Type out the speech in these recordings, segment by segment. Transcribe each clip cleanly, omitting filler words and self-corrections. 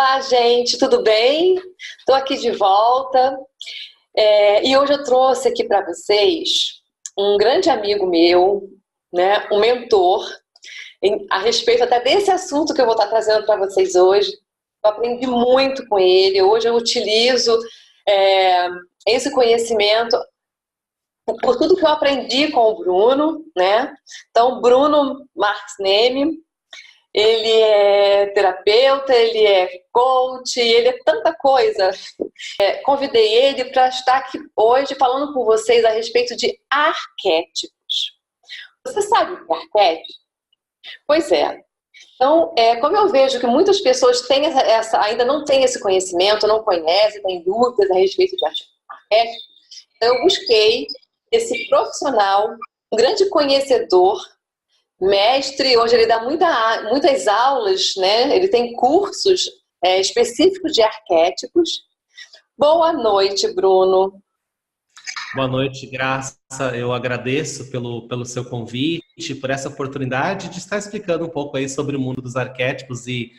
Olá, gente, tudo bem? Estou aqui de volta e hoje eu trouxe aqui para vocês um grande amigo meu, né, um mentor, a respeito até desse assunto que eu vou estar trazendo para vocês hoje. Eu aprendi muito com ele, hoje eu utilizo esse conhecimento por tudo que eu aprendi com o Bruno, né? Então, Bruno Marx Neme, ele é terapeuta, ele é coach, ele é tanta coisa. Convidei ele para estar aqui hoje falando com vocês a respeito de arquétipos. Você sabe o que é arquétipo? Pois é. Então, como eu vejo que muitas pessoas têm ainda não têm esse conhecimento, não conhecem, têm dúvidas a respeito de arquétipos, então eu busquei esse profissional, um grande conhecedor, mestre, hoje ele dá muitas aulas, né? Ele tem cursos específicos de arquétipos. Boa noite, Bruno. Boa noite, Graça. Eu agradeço pelo seu convite, por essa oportunidade de estar explicando um pouco aí sobre o mundo dos arquétipos e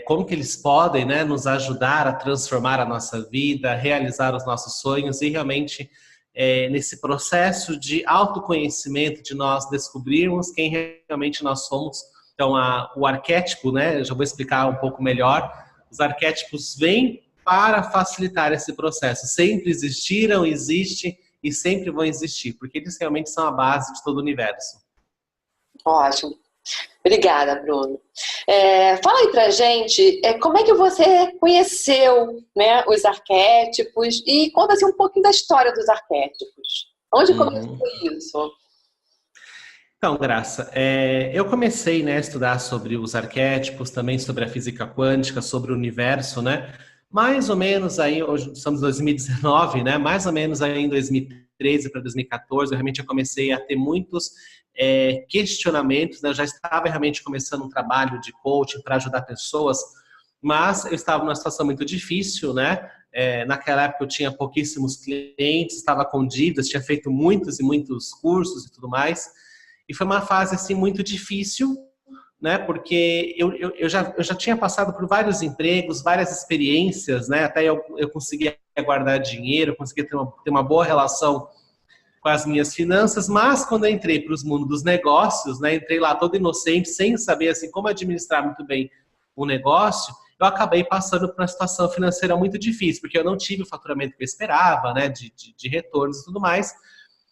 como que eles podem, né, nos ajudar a transformar a nossa vida, realizar os nossos sonhos e realmente nesse processo de autoconhecimento, de nós descobrirmos quem realmente nós somos. Então, o arquétipo, né, eu já vou explicar um pouco melhor, os arquétipos vêm para facilitar esse processo. Sempre existiram, existem e sempre vão existir, porque eles realmente são a base de todo o universo. Ótimo. Obrigada, Bruno. Fala aí pra gente, como é que você conheceu, né, os arquétipos e conta assim, um pouquinho da história dos arquétipos. Onde começou isso? Então, Graça, eu comecei, né, a estudar sobre os arquétipos, também sobre a física quântica, sobre o universo, né? Mais ou menos aí, hoje estamos em 2019, né? Mais ou menos aí em 2013 para 2014, eu realmente comecei a ter muitos questionamentos, né? Eu já estava realmente começando um trabalho de coaching para ajudar pessoas, mas eu estava numa situação muito difícil, né? Naquela época eu tinha pouquíssimos clientes, estava com dívidas, tinha feito muitos e muitos cursos e tudo mais, e foi uma fase assim muito difícil, né? Porque eu já tinha passado por vários empregos, várias experiências, né? Até eu conseguia guardar dinheiro, conseguia ter uma boa relação com as minhas finanças, mas quando eu entrei para os mundos dos negócios, né, entrei lá todo inocente, sem saber assim como administrar muito bem o negócio, eu acabei passando por uma situação financeira muito difícil, porque eu não tive o faturamento que eu esperava, né, de retornos e tudo mais.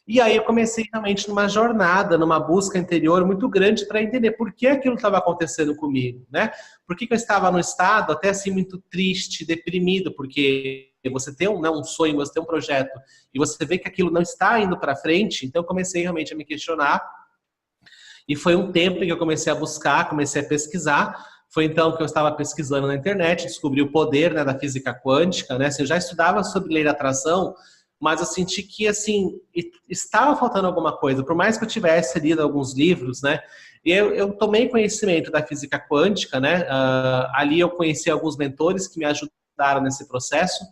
E aí eu comecei realmente numa jornada, numa busca interior muito grande para entender por que aquilo estava acontecendo comigo, né? Por que eu estava num estado até assim muito triste, deprimido, porque você tem um sonho, você tem um projeto e você vê que aquilo não está indo para frente. Então eu comecei realmente a me questionar e foi um tempo em que eu comecei a buscar, comecei a pesquisar. Foi então que eu estava pesquisando na internet, descobri o poder, né, da física quântica, né? Assim, eu já estudava sobre lei da atração, mas eu senti que, assim, estava faltando alguma coisa. Por mais que eu tivesse lido alguns livros, né, e eu tomei conhecimento da física quântica, né, ali eu conheci alguns mentores que me ajudaram nesse processo,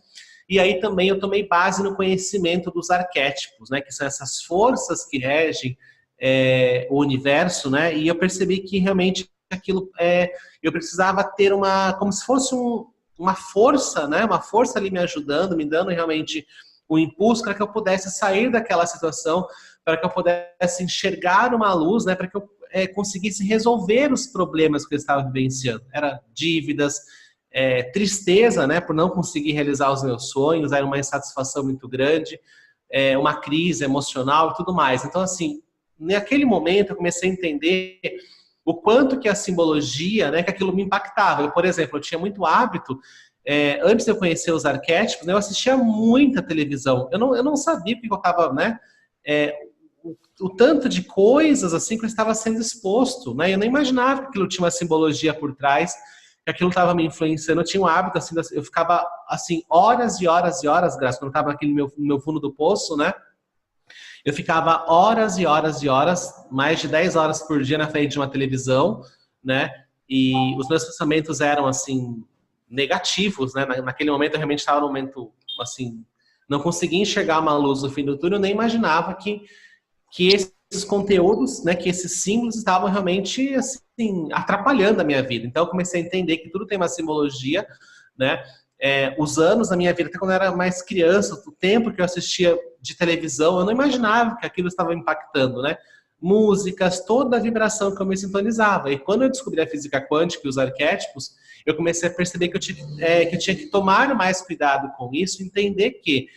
e aí também eu tomei base no conhecimento dos arquétipos, né, que são essas forças que regem o universo, né, e eu percebi que realmente aquilo, eu precisava ter como se fosse uma força, né, uma força ali me ajudando, me dando realmente o impulso para que eu pudesse sair daquela situação, para que eu pudesse enxergar uma luz, né, para que eu conseguisse resolver os problemas que eu estava vivenciando. Era dívidas, tristeza, né, por não conseguir realizar os meus sonhos, era uma insatisfação muito grande, uma crise emocional e tudo mais. Então, assim, naquele momento eu comecei a entender o quanto que a simbologia, né, que aquilo me impactava. Eu, por exemplo, eu tinha muito hábito, antes de eu conhecer os arquétipos, né, eu assistia muita televisão. Eu não sabia porque eu estava, né, o tanto de coisas assim que eu estava sendo exposto, né? Eu nem imaginava que aquilo tinha uma simbologia por trás, que aquilo estava me influenciando. Eu tinha um hábito assim, eu ficava assim horas e horas e horas, Graça, quando eu estava aqui no meu fundo do poço, né? Eu ficava horas e horas e horas, mais de 10 horas por dia na frente de uma televisão, né? E os meus pensamentos eram assim negativos, né? Naquele momento eu realmente estava num momento assim, não conseguia enxergar uma luz no fim do túnel, eu nem imaginava que esse esses conteúdos, né, que esses símbolos estavam realmente, assim, atrapalhando a minha vida. Então, eu comecei a entender que tudo tem uma simbologia, né? Os anos da minha vida, até quando eu era mais criança, o tempo que eu assistia de televisão, eu não imaginava que aquilo estava impactando, né? Músicas, toda a vibração que eu me sintonizava. E quando eu descobri a física quântica e os arquétipos, eu comecei a perceber que eu tinha que tomar mais cuidado com isso, entender que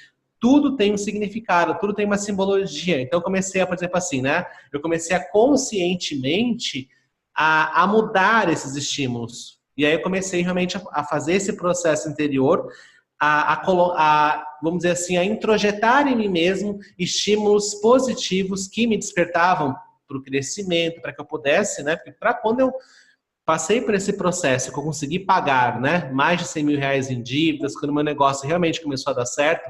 tudo tem um significado, tudo tem uma simbologia. Então eu comecei a, por exemplo, assim, né? Eu comecei a conscientemente a mudar esses estímulos. E aí eu comecei realmente a fazer esse processo interior, vamos dizer assim, a introjetar em mim mesmo estímulos positivos que me despertavam para o crescimento, para que eu pudesse, né? Porque para quando eu passei por esse processo, que eu consegui pagar, né, mais de 100 mil reais em dívidas, quando o meu negócio realmente começou a dar certo,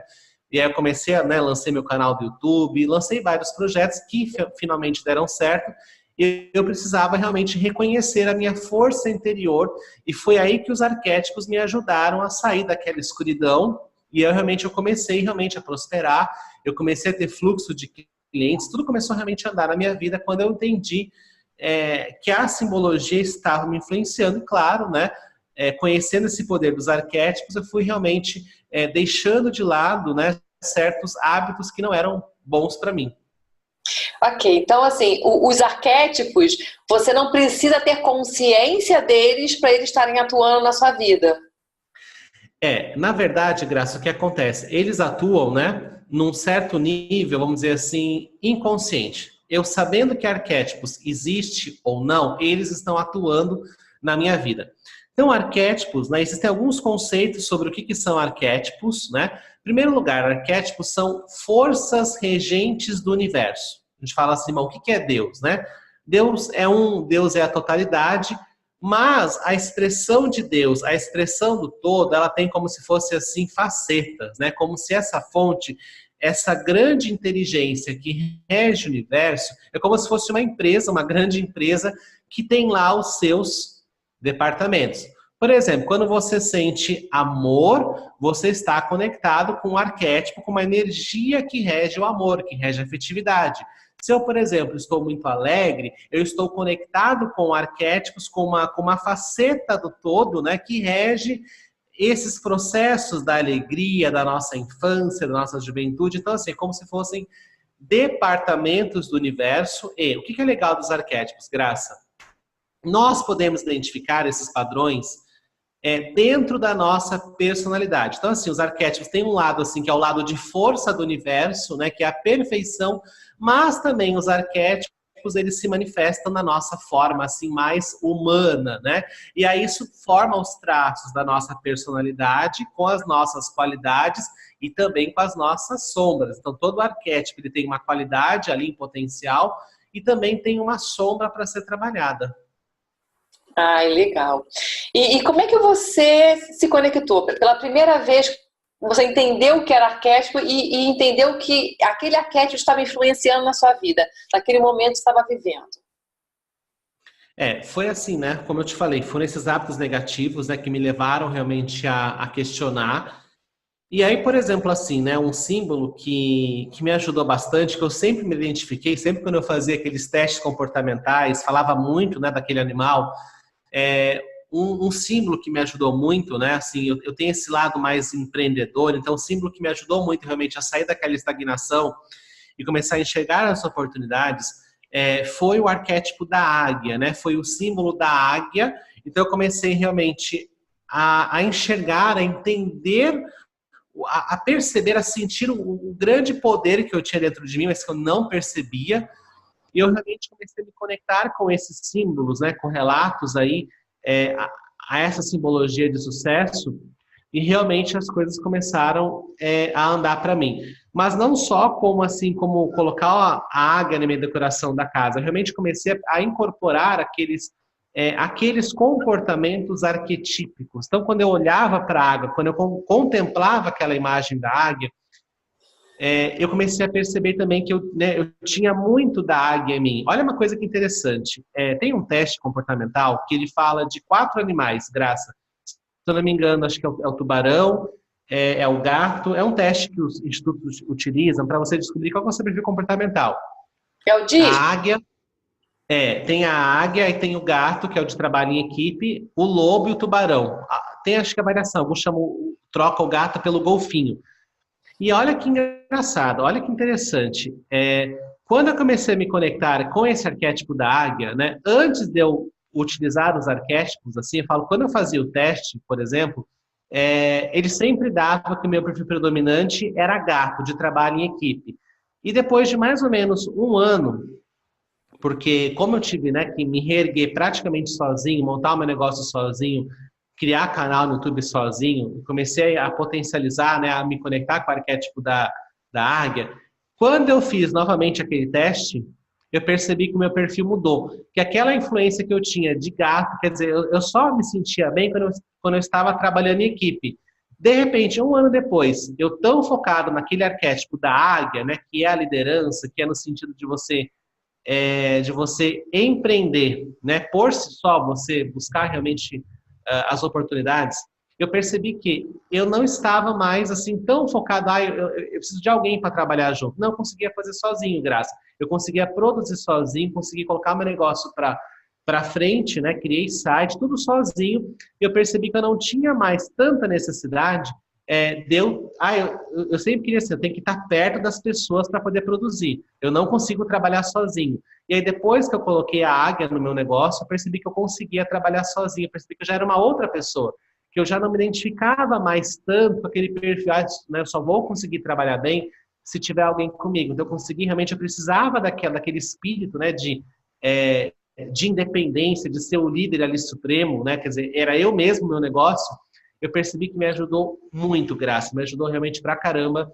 e aí eu comecei a, né, lancei meu canal do YouTube, lancei vários projetos que finalmente deram certo, e eu precisava realmente reconhecer a minha força interior, e foi aí que os arquétipos me ajudaram a sair daquela escuridão, e eu comecei realmente a prosperar, eu comecei a ter fluxo de clientes, tudo começou realmente a andar na minha vida quando eu entendi que a simbologia estava me influenciando, claro, né? Conhecendo esse poder dos arquétipos, eu fui realmente deixando de lado, né, certos hábitos que não eram bons para mim. Ok, então assim, os arquétipos, você não precisa ter consciência deles para eles estarem atuando na sua vida. Na verdade, Graça, o que acontece? Eles atuam, né, num certo nível, vamos dizer assim, inconsciente. Eu sabendo que arquétipos existe ou não, eles estão atuando na minha vida. Então, arquétipos, né, existem alguns conceitos sobre o que são arquétipos, né? Em primeiro lugar, arquétipos são forças regentes do universo. A gente fala assim, mas o que é Deus, né? Deus é a totalidade, mas a expressão de Deus, a expressão do todo, ela tem como se fosse assim facetas, né? Como se essa fonte, essa grande inteligência que rege o universo, é como se fosse uma empresa, uma grande empresa que tem lá os seus departamentos. Por exemplo, quando você sente amor, você está conectado com um arquétipo, com uma energia que rege o amor, que rege a afetividade. Se eu, por exemplo, estou muito alegre, eu estou conectado com arquétipos, com uma faceta do todo, né, que rege esses processos da alegria, da nossa infância, da nossa juventude. Então, assim, como se fossem departamentos do universo. E o que é legal dos arquétipos, Graça? Nós podemos identificar esses padrões dentro da nossa personalidade. Então, assim, os arquétipos têm um lado, assim, que é o lado de força do universo, né, que é a perfeição, mas também os arquétipos, eles se manifestam na nossa forma, assim, mais humana, né? E aí isso forma os traços da nossa personalidade com as nossas qualidades e também com as nossas sombras. Então, todo arquétipo, ele tem uma qualidade ali em potencial e também tem uma sombra para ser trabalhada. Ai, legal. E como é que você se conectou? Pela primeira vez, você entendeu o que era arquétipo e entendeu que aquele arquétipo estava influenciando na sua vida, naquele momento que estava vivendo? Foi assim, né? Como eu te falei, foram esses hábitos negativos, né, que me levaram realmente a questionar. E aí, por exemplo, assim, né, um símbolo que me ajudou bastante, que eu sempre me identifiquei, sempre quando eu fazia aqueles testes comportamentais, falava muito, né, daquele animal. Um símbolo que me ajudou muito, né? Assim, eu tenho esse lado mais empreendedor, então um símbolo que me ajudou muito realmente a sair daquela estagnação e começar a enxergar as oportunidades foi o arquétipo da águia, né? Foi o símbolo da águia. Então eu comecei realmente a enxergar, a entender, a perceber, a sentir o grande poder que eu tinha dentro de mim, mas que eu não percebia. E eu realmente comecei a me conectar com esses símbolos, né, com relatos aí, a essa simbologia de sucesso, e realmente as coisas começaram a andar para mim. Mas não só como colocar a águia na minha decoração da casa, eu realmente comecei a incorporar aqueles comportamentos arquetípicos. Então, quando eu olhava para a águia, quando eu contemplava aquela imagem da águia, eu comecei a perceber também que eu tinha muito da águia em mim. Olha uma coisa que interessante. Tem um teste comportamental que ele fala de 4 animais, Graça. Se eu não me engano, acho que é o tubarão, é o gato. É um teste que os institutos utilizam para você descobrir qual é o seu perfil comportamental. É o A disco? águia, tem a águia e tem o gato, que é o de trabalho em equipe, o lobo e o tubarão. Tem, acho que a variação, alguns chamam, troca o gato pelo golfinho. E olha que engraçado, olha que interessante. Quando eu comecei a me conectar com esse arquétipo da águia, né, antes de eu utilizar os arquétipos, assim, eu falo, quando eu fazia o teste, por exemplo, ele sempre dava que o meu perfil predominante era gato, de trabalho em equipe. E depois de mais ou menos um ano, porque como eu tive, né, que me reerguer praticamente sozinho, montar o meu negócio sozinho, criar canal no YouTube sozinho, comecei a potencializar, né, a me conectar com o arquétipo da águia. Quando eu fiz novamente aquele teste, eu percebi que o meu perfil mudou. Que aquela influência que eu tinha de gato, quer dizer, eu só me sentia bem quando eu estava trabalhando em equipe. De repente, um ano depois, eu tão focado naquele arquétipo da águia, né, que é a liderança, que é no sentido de você empreender, né, por si só, você buscar realmente as oportunidades, eu percebi que eu não estava mais assim tão focado, eu preciso de alguém para trabalhar junto. Não, eu conseguia fazer sozinho, graça. Eu conseguia produzir sozinho, conseguia colocar meu negócio para frente, né? Criei site, tudo sozinho. E eu percebi que eu não tinha mais tanta necessidade eu sempre queria assim, eu tenho que estar perto das pessoas para poder produzir. Eu não consigo trabalhar sozinho. E aí, depois que eu coloquei a águia no meu negócio, eu percebi que eu conseguia trabalhar sozinho, eu percebi que eu já era uma outra pessoa, que eu já não me identificava mais tanto com aquele perfil, né, eu só vou conseguir trabalhar bem se tiver alguém comigo. Então, eu consegui, realmente, eu precisava daquele espírito, né, de independência, de ser o líder ali supremo, né, quer dizer, era eu mesmo meu negócio. Eu percebi que me ajudou muito, Graça, me ajudou realmente pra caramba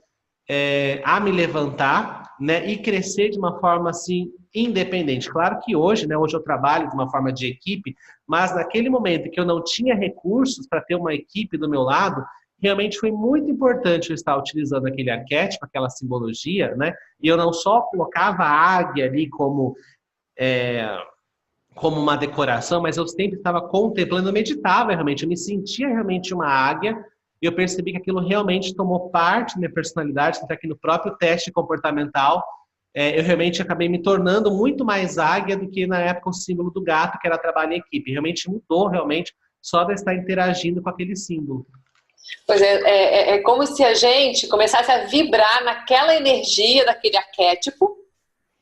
a me levantar, né, e crescer de uma forma assim independente. Claro que hoje, né, hoje eu trabalho de uma forma de equipe, mas naquele momento que eu não tinha recursos para ter uma equipe do meu lado, realmente foi muito importante eu estar utilizando aquele arquétipo, aquela simbologia, né? E eu não só colocava a águia ali como uma decoração, mas eu sempre estava contemplando, eu meditava realmente, eu me sentia realmente uma águia, e eu percebi que aquilo realmente tomou parte da minha personalidade, até que no próprio teste comportamental, eu realmente acabei me tornando muito mais águia do que na época o símbolo do gato, que era trabalho em equipe. Realmente mudou, realmente, só de estar interagindo com aquele símbolo. Pois é como se a gente começasse a vibrar naquela energia daquele arquétipo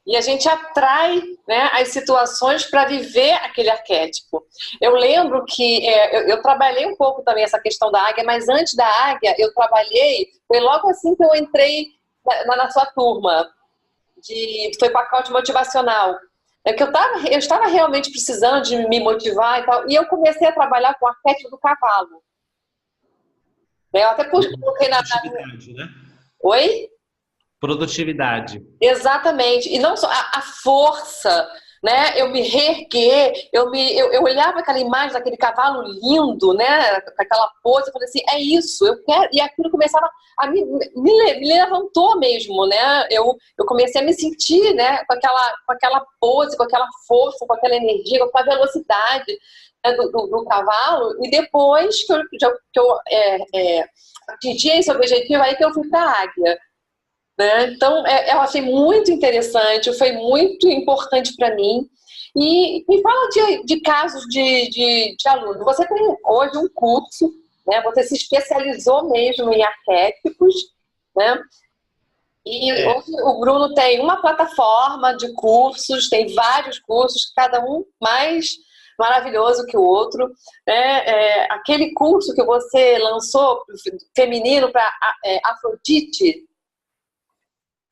e a gente atrai, né, as situações para viver aquele arquétipo. Eu lembro que eu trabalhei um pouco também essa questão da águia, mas antes da águia eu trabalhei, foi logo assim que eu entrei na sua turma, foi pacote motivacional. É que eu estava realmente precisando de me motivar e tal, e eu comecei a trabalhar com o arquétipo do cavalo. Eu até coloquei Produtividade, né? Oi? Produtividade. Exatamente. E não só a força, né? Eu me reerguer, eu olhava aquela imagem daquele cavalo lindo, né? Com aquela pose, eu falei assim, é isso, eu quero. E aquilo começava a me levantou mesmo, né? Eu comecei a me sentir, né? Com aquela pose, com aquela força, com aquela energia, com a velocidade, né, do cavalo. E depois que eu atingi esse objetivo, aí que eu fui para a águia. Né? Então, eu achei muito interessante, foi muito importante para mim. E me fala de casos de aluno. Você tem hoje um curso, né? Você se especializou mesmo em arquétipos, né? E É, hoje o Bruno tem uma plataforma de cursos, tem vários cursos, cada um mais maravilhoso que o outro. Né? Aquele curso que você lançou, feminino, para Afrodite,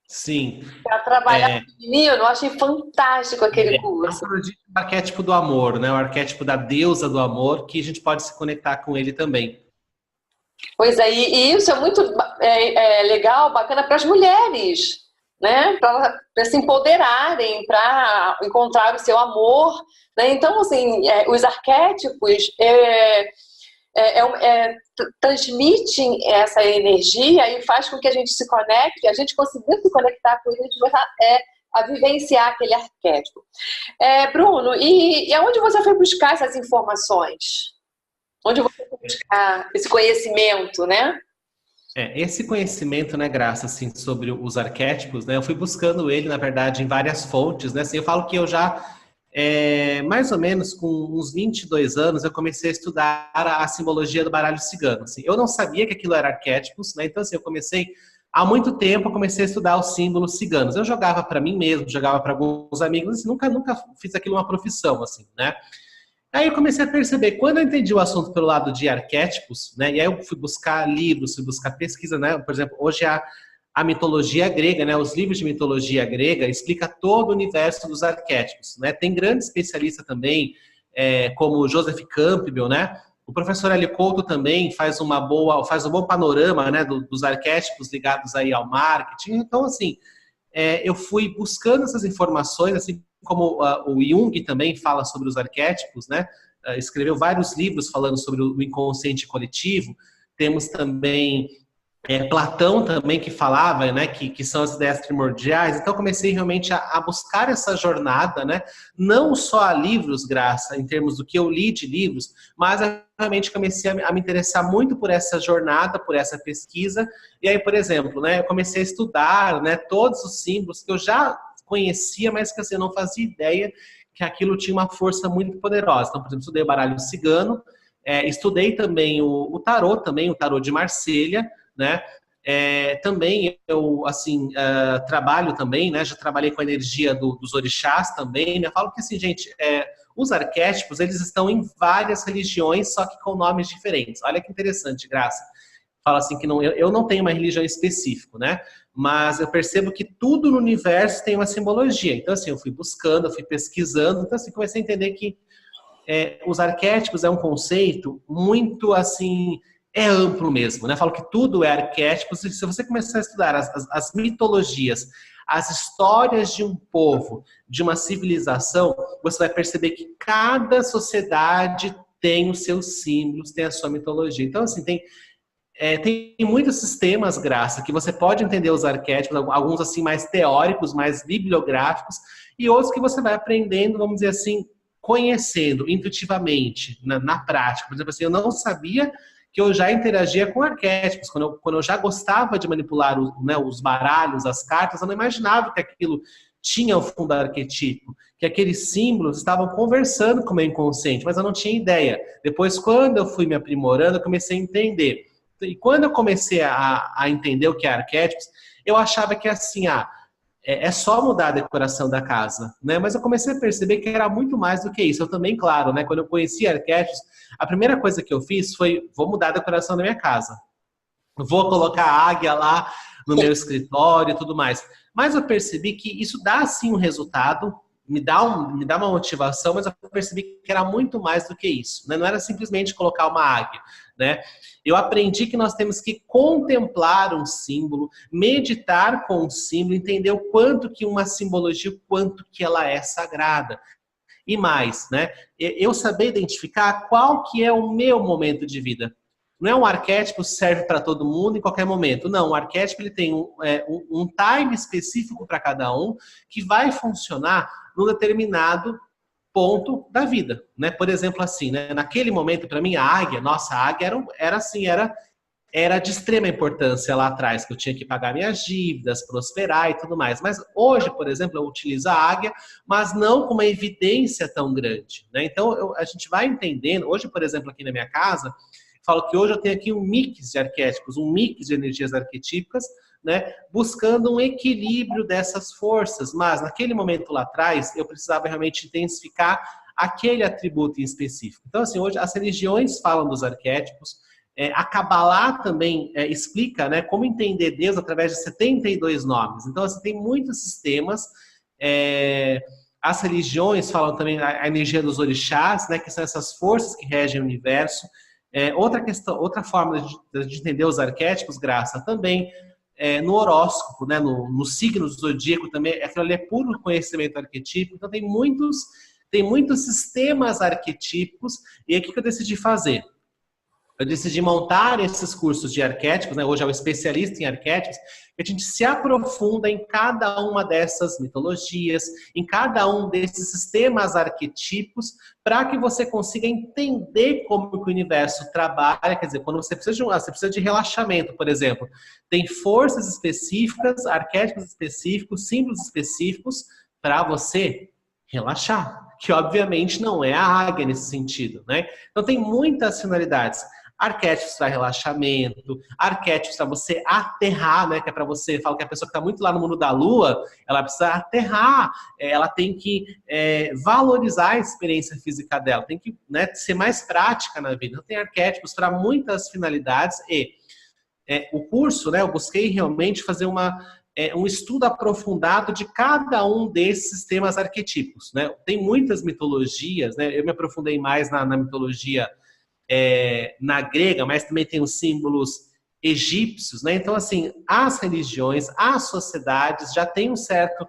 sim. para trabalhar É, com menino, eu achei fantástico aquele É um curso. produto do arquétipo do amor, né? O arquétipo da deusa do amor, que a gente pode se conectar com ele também. Pois é, e isso é muito legal, bacana para as mulheres, né? Para se empoderarem, para encontrar o seu amor. Né? Então, assim, os arquétipos transmitem essa energia e faz com que a gente se conecte, a gente consiga se conectar com ele, a gente vai a vivenciar aquele arquétipo. Bruno, e aonde você foi buscar essas informações? Onde você foi buscar esse conhecimento, né? Esse conhecimento, né, Graça, assim, sobre os arquétipos, né, eu fui buscando ele, na verdade, em várias fontes, né, assim, eu falo que eu já, mais ou menos com uns 22 anos, eu comecei a estudar a simbologia do baralho cigano, assim, eu não sabia que aquilo era arquétipos, né, então, assim, eu comecei, há muito tempo, eu comecei a estudar os símbolos ciganos, eu jogava para mim mesmo, jogava para alguns amigos, assim, nunca fiz aquilo uma profissão, assim, né. Aí eu comecei a perceber, quando eu entendi o assunto pelo lado de arquétipos, né, e aí eu fui buscar livros, fui buscar pesquisa, né, por exemplo, hoje a mitologia grega, né, os livros de mitologia grega explica todo o universo dos arquétipos, né, tem grande especialista também, como Joseph Campbell, né, o professor Hélio Couto também faz um bom panorama, né, dos arquétipos ligados aí ao marketing, então assim, eu fui buscando essas informações, assim como o Jung também fala sobre os arquétipos, né? Escreveu vários livros falando sobre o inconsciente coletivo. Temos também Platão também que falava, né, que são as ideias primordiais. Então comecei realmente a buscar essa jornada, né, não só a livros, Graça, em termos do que eu li de livros, mas realmente comecei a me interessar muito por essa jornada, por essa pesquisa. E aí, por exemplo, né, eu comecei a estudar, né, todos os símbolos que eu já conhecia, mas que assim, eu não fazia ideia que aquilo tinha uma força muito poderosa. Então, por exemplo, estudei o baralho cigano, estudei também o tarô, também o tarô de Marselha, né? Também eu assim trabalho também, né? Já trabalhei com a energia dos orixás também. Né? Eu falo que assim, gente, os arquétipos eles estão em várias religiões, só que com nomes diferentes. Olha que interessante, Graça. Fala assim que eu não tenho uma religião específica, né? Mas eu percebo que tudo no universo tem uma simbologia. Então assim, eu fui buscando, eu fui pesquisando, então assim comecei a entender que os arquétipos é um conceito muito assim amplo mesmo, né? Eu falo que tudo é arquétipo. Se você começar a estudar as mitologias, as histórias de um povo, de uma civilização, você vai perceber que cada sociedade tem os seus símbolos, tem a sua mitologia. Então, assim, tem muitos sistemas, Graça, que você pode entender os arquétipos, alguns assim mais teóricos, mais bibliográficos, e outros que você vai aprendendo, vamos dizer assim, conhecendo intuitivamente, na prática. Por exemplo, assim, eu não sabia que eu já interagia com arquétipos. Quando eu já gostava de manipular os baralhos, as cartas, eu não imaginava que aquilo tinha um fundo arquetípico, que aqueles símbolos estavam conversando com o meu inconsciente, mas eu não tinha ideia. Depois, quando eu fui me aprimorando, eu comecei a entender. E quando eu comecei a entender o que é arquétipos, eu achava que assim, é só mudar a decoração da casa, né? Mas eu comecei a perceber que era muito mais do que isso. Eu também, claro, né? Quando eu conheci arquétipos, a primeira coisa que eu fiz foi, vou mudar a decoração da minha casa. Vou colocar a águia lá no meu escritório e tudo mais. Mas eu percebi que isso dá, sim, um resultado, me dá uma motivação, mas eu percebi que era muito mais do que isso, né? Não era simplesmente colocar uma águia, né? Eu aprendi que nós temos que contemplar um símbolo, meditar com um símbolo, entender o quanto que uma simbologia, o quanto que ela é sagrada. E mais, né? Eu saber identificar qual que é o meu momento de vida. Não é um arquétipo que serve para todo mundo em qualquer momento. Não, o arquétipo ele tem um time específico para cada um que vai funcionar num determinado ponto da vida, né? Por exemplo, assim, né? Naquele momento, para mim, a águia era de extrema importância lá atrás, que eu tinha que pagar minhas dívidas, prosperar e tudo mais. Mas hoje, por exemplo, eu utilizo a águia, mas não com uma evidência tão grande, né? Então, a gente vai entendendo. Hoje, por exemplo, aqui na minha casa, falo que hoje eu tenho aqui um mix de arquétipos, um mix de energias arquetípicas, né, buscando um equilíbrio dessas forças, mas naquele momento lá atrás eu precisava realmente intensificar aquele atributo em específico. Então, assim, hoje as religiões falam dos arquétipos, a Kabbalah também explica, né, como entender Deus através de 72 nomes. Então, assim, tem muitos sistemas. As religiões falam também a energia dos orixás, né, que são essas forças que regem o universo. Outra forma de entender os arquétipos, Graça, também no horóscopo, né, no signo do zodíaco também, aquilo ali é puro conhecimento arquetípico, então tem muitos sistemas arquetípicos, e aí o que eu decidi fazer? Eu decidi montar esses cursos de arquétipos, né? Hoje é o especialista em arquétipos, que a gente se aprofunda em cada uma dessas mitologias, em cada um desses sistemas arquetipos, para que você consiga entender como que o universo trabalha. Quer dizer, quando você precisa de relaxamento, por exemplo, tem forças específicas, arquétipos específicos, símbolos específicos para você relaxar, que obviamente não é a águia nesse sentido, né? Então tem muitas finalidades. Arquétipos para relaxamento, arquétipos para você aterrar, né? Que é para você, falo que a pessoa que está muito lá no mundo da lua, ela precisa aterrar, ela tem que valorizar a experiência física dela, tem que, né, ser mais prática na vida. Então tem arquétipos para muitas finalidades e o curso, né? Eu busquei realmente fazer um estudo aprofundado de cada um desses sistemas arquetípicos, né? Tem muitas mitologias, né? Eu me aprofundei mais na mitologia na grega, mas também tem os símbolos egípcios, né? Então, assim, as religiões, as sociedades já têm um certo...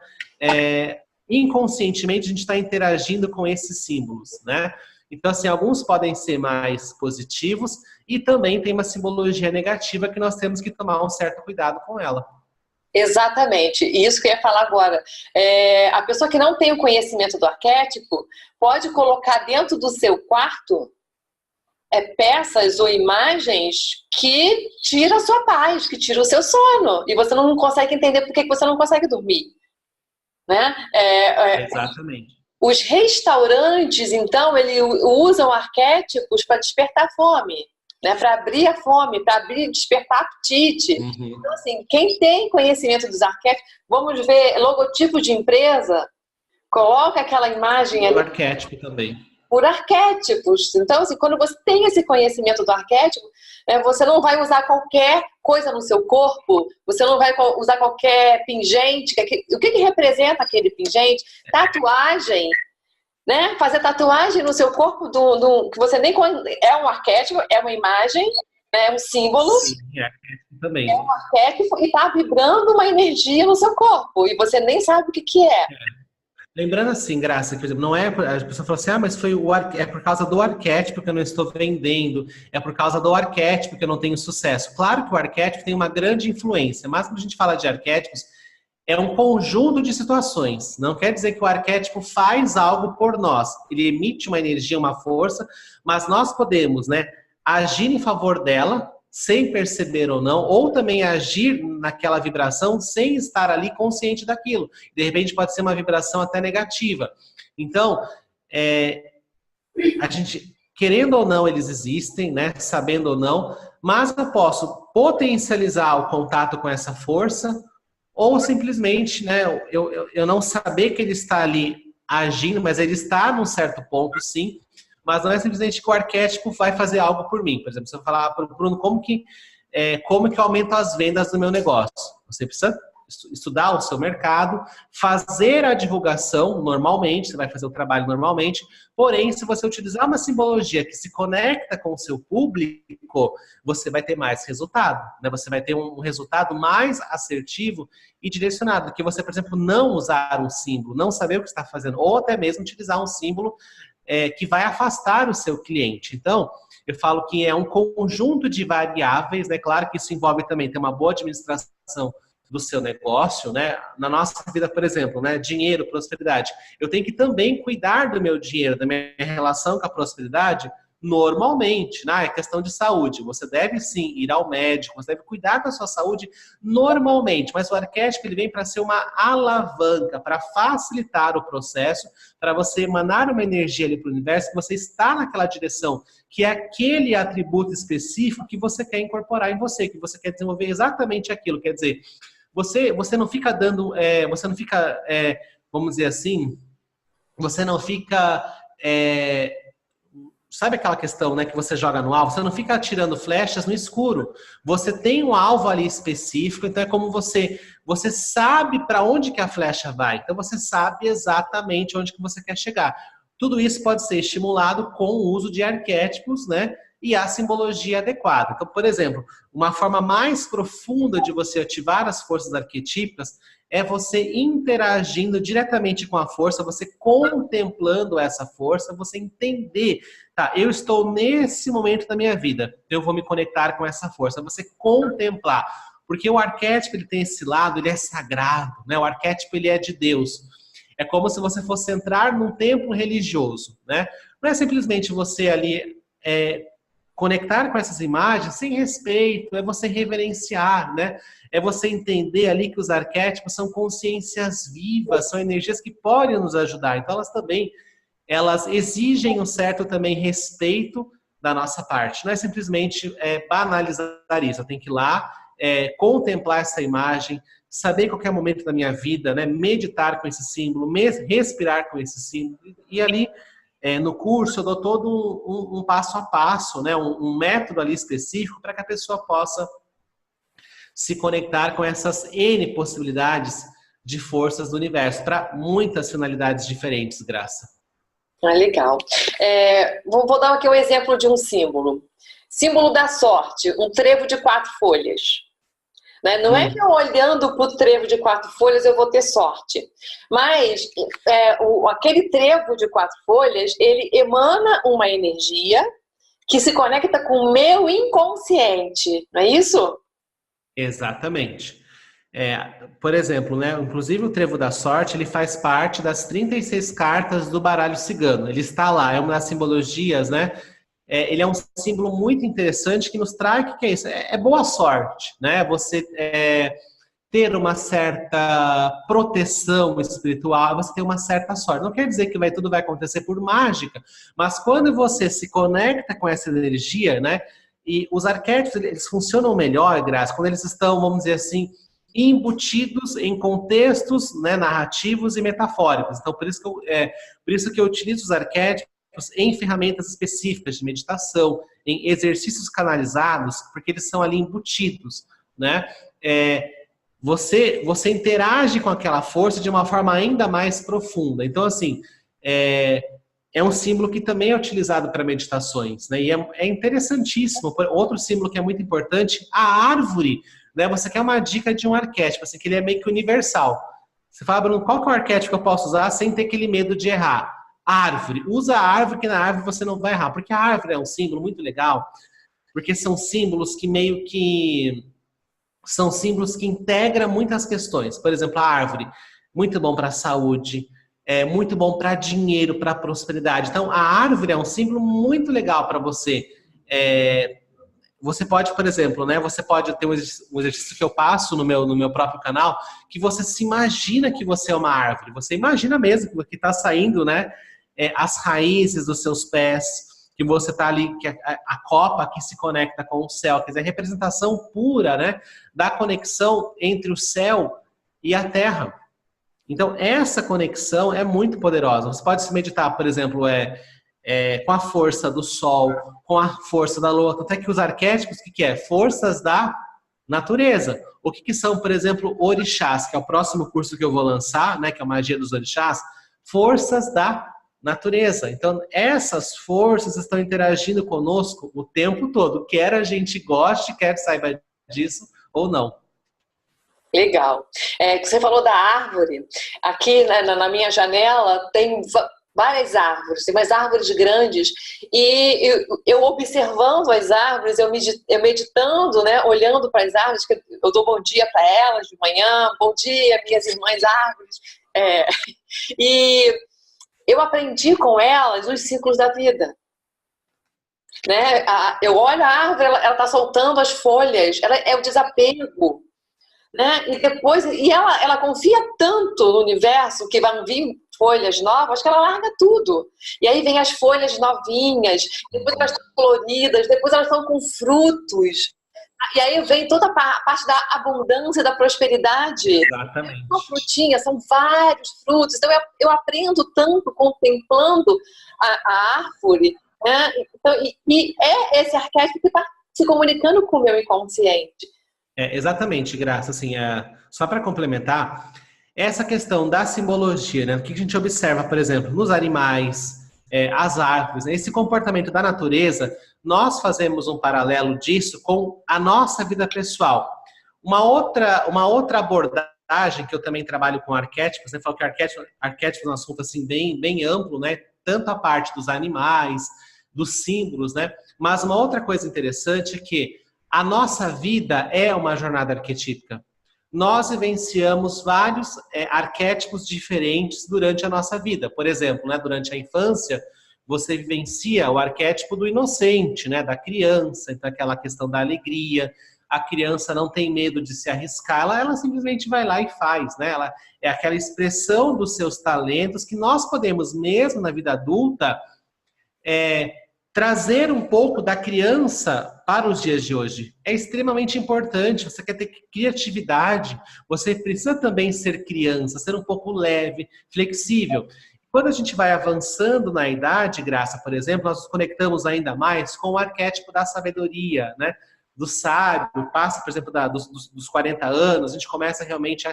inconscientemente, a gente está interagindo com esses símbolos, né? Então, assim, alguns podem ser mais positivos e também tem uma simbologia negativa que nós temos que tomar um certo cuidado com ela. Exatamente, isso que eu ia falar agora. A pessoa que não tem o conhecimento do arquétipo pode colocar dentro do seu quarto peças ou imagens que tiram a sua paz, que tiram o seu sono, e você não consegue entender por que você não consegue dormir, né? Exatamente. Os restaurantes, então, eles usam arquétipos para despertar fome, né? Para abrir a fome, para despertar apetite. Uhum. Então, assim, quem tem conhecimento dos arquétipos, vamos ver logotipo de empresa, coloca aquela imagem ali. O arquétipo também. Por arquétipos. Então, assim, quando você tem esse conhecimento do arquétipo, você não vai usar qualquer coisa no seu corpo, você não vai usar qualquer pingente. O que representa aquele pingente? Tatuagem, né? Fazer tatuagem no seu corpo que você nem... É um arquétipo, é uma imagem, é um símbolo. Sim, é arquétipo também. É um arquétipo e está vibrando uma energia no seu corpo, e você nem sabe o que é. Lembrando assim, Graça, que, por exemplo, não é... A pessoa fala assim, mas é por causa do arquétipo que eu não estou vendendo, é por causa do arquétipo que eu não tenho sucesso. Claro que o arquétipo tem uma grande influência, mas quando a gente fala de arquétipos, é um conjunto de situações. Não quer dizer que o arquétipo faz algo por nós. Ele emite uma energia, uma força, mas nós podemos, né, agir em favor dela, sem perceber ou não, ou também agir naquela vibração sem estar ali consciente daquilo. De repente pode ser uma vibração até negativa. Então, a gente, querendo ou não, eles existem, né? Sabendo ou não, mas eu posso potencializar o contato com essa força, ou simplesmente, né, eu não saber que ele está ali agindo, mas ele está num certo ponto, sim. Mas não é simplesmente que o arquétipo vai fazer algo por mim. Por exemplo, se eu falar para o Bruno como que eu aumento as vendas do meu negócio. Você precisa estudar o seu mercado, fazer a divulgação normalmente, você vai fazer o trabalho normalmente, porém, se você utilizar uma simbologia que se conecta com o seu público, você vai ter mais resultado, né? Você vai ter um resultado mais assertivo e direcionado, do que você, por exemplo, não usar um símbolo, não saber o que está fazendo, ou até mesmo utilizar um símbolo que vai afastar o seu cliente. Então, eu falo que é um conjunto de variáveis, né? Claro que isso envolve também ter uma boa administração do seu negócio, né? Na nossa vida, por exemplo, né? Dinheiro, prosperidade. Eu tenho que também cuidar do meu dinheiro, da minha relação com a prosperidade, normalmente, né? É questão de saúde. Você deve sim ir ao médico, você deve cuidar da sua saúde normalmente, mas o arquétipo ele vem para ser uma alavanca, para facilitar o processo, para você emanar uma energia ali para o universo, que você está naquela direção, que é aquele atributo específico que você quer incorporar em você, que você quer desenvolver exatamente aquilo. Quer dizer, você não fica dando, vamos dizer assim, você não fica... Sabe aquela questão, né, que você joga no alvo? Você não fica atirando flechas no escuro. Você tem um alvo ali específico, então é como você sabe para onde que a flecha vai. Então você sabe exatamente onde que você quer chegar. Tudo isso pode ser estimulado com o uso de arquétipos, né, e a simbologia adequada. Então, por exemplo, uma forma mais profunda de você ativar as forças arquetípicas é você interagindo diretamente com a força, você contemplando essa força, você entender, tá, eu estou nesse momento da minha vida, eu vou me conectar com essa força, você contemplar. Porque o arquétipo, ele tem esse lado, ele é sagrado, né? O arquétipo, ele é de Deus. É como se você fosse entrar num templo religioso, né? Não é simplesmente você ali conectar com essas imagens sem respeito, é você reverenciar, né? É você entender ali que os arquétipos são consciências vivas, são energias que podem nos ajudar. Então, elas exigem um certo também respeito da nossa parte. Não é simplesmente banalizar isso. Eu tenho que ir lá, contemplar essa imagem, saber em qualquer momento da minha vida, né, meditar com esse símbolo, respirar com esse símbolo. E ali, no curso, eu dou todo um passo a passo, né, um método ali específico para que a pessoa possa se conectar com essas N possibilidades de forças do universo, para muitas finalidades diferentes, Graça. Legal. Vou dar aqui um exemplo de um símbolo. Símbolo da sorte, um trevo de 4 folhas. Né? Não é que eu olhando para o trevo de 4 folhas eu vou ter sorte. Mas aquele trevo de 4 folhas, ele emana uma energia que se conecta com o meu inconsciente. Não é isso? Exatamente. Por exemplo, né, inclusive o trevo da sorte, ele faz parte das 36 cartas do baralho cigano. Ele está lá, é uma das simbologias, né? Ele é um símbolo muito interessante que nos traz, o que é isso? É boa sorte, né? Você ter uma certa proteção espiritual, você tem uma certa sorte. Não quer dizer que tudo vai acontecer por mágica, mas quando você se conecta com essa energia, né? E os arquétipos, eles funcionam melhor, Graça, quando eles estão, vamos dizer assim, embutidos em contextos, né, narrativos e metafóricos. Então, por isso que eu utilizo os arquétipos em ferramentas específicas de meditação, em exercícios canalizados, porque eles são ali embutidos, né? Você interage com aquela força de uma forma ainda mais profunda. Então, assim, é um símbolo que também é utilizado para meditações, né? E é interessantíssimo. Outro símbolo que é muito importante, a árvore, né? Você quer uma dica de um arquétipo, assim, que ele é meio que universal. Você fala, Bruno, qual que é o arquétipo que eu posso usar sem ter aquele medo de errar? Árvore. Usa a árvore, que na árvore você não vai errar. Porque a árvore é um símbolo muito legal, porque são símbolos que meio que... São símbolos que integram muitas questões. Por exemplo, a árvore, muito bom para a saúde, muito bom para dinheiro, para prosperidade. Então, a árvore é um símbolo muito legal para você. Você pode, por exemplo, né? Você pode ter um exercício que eu passo no meu próprio canal, que você se imagina que você é uma árvore. Você imagina mesmo que está saindo, né? As raízes dos seus pés, que você está ali, que a copa que se conecta com o céu, quer dizer, a representação pura, né, da conexão entre o céu e a terra. Então, essa conexão é muito poderosa. Você pode se meditar, por exemplo, com a força do sol, com a força da lua, até que os arquétipos, o que é? Forças da natureza. O que são, por exemplo, orixás, que é o próximo curso que eu vou lançar, né, que é a magia dos orixás, forças da natureza. Então, essas forças estão interagindo conosco o tempo todo, quer a gente goste, quer saiba disso ou não. Legal. Você falou da árvore. Aqui na minha janela tem várias árvores, tem umas árvores grandes, e eu observando as árvores, eu meditando, né, olhando para as árvores, que eu dou bom dia para elas de manhã, bom dia, minhas irmãs árvores, e eu aprendi com elas os ciclos da vida. Né? Eu olho a árvore, ela está soltando as folhas, é o desapego. Né? E ela confia tanto no universo que vão vir folhas novas que ela larga tudo. E aí vem as folhas novinhas, depois elas estão coloridas, depois elas estão com frutos. E aí vem toda a parte da abundância, da prosperidade. Exatamente. Não é uma frutinha, são vários frutos. Então eu aprendo tanto contemplando a árvore. Né? Então, e esse arquétipo que está se comunicando com o meu inconsciente. Exatamente, Graça. Assim, só para complementar, essa questão da simbologia, né? O que a gente observa, por exemplo, nos animais, as árvores, né? Esse comportamento da natureza, nós fazemos um paralelo disso com a nossa vida pessoal. Uma outra abordagem abordagem, que eu também trabalho com arquétipos, né? Falo que arquétipos é um assunto assim, bem amplo, né? Tanto a parte dos animais, dos símbolos, né? Mas uma outra coisa interessante é que a nossa vida é uma jornada arquetípica. Nós vivenciamos vários arquétipos diferentes durante a nossa vida. Por exemplo, né, durante a infância, você vivencia o arquétipo do inocente, né, da criança, então aquela questão da alegria. A criança não tem medo de se arriscar, ela simplesmente vai lá e faz, né? Ela é aquela expressão dos seus talentos que nós podemos, mesmo na vida adulta, trazer um pouco da criança para os dias de hoje. É extremamente importante. Você quer ter criatividade, você precisa também ser criança, ser um pouco leve, flexível. Quando a gente vai avançando na idade, Graça, por exemplo, nós nos conectamos ainda mais com o arquétipo da sabedoria, né? Do sábio, passa, por exemplo, dos 40 anos, a gente começa realmente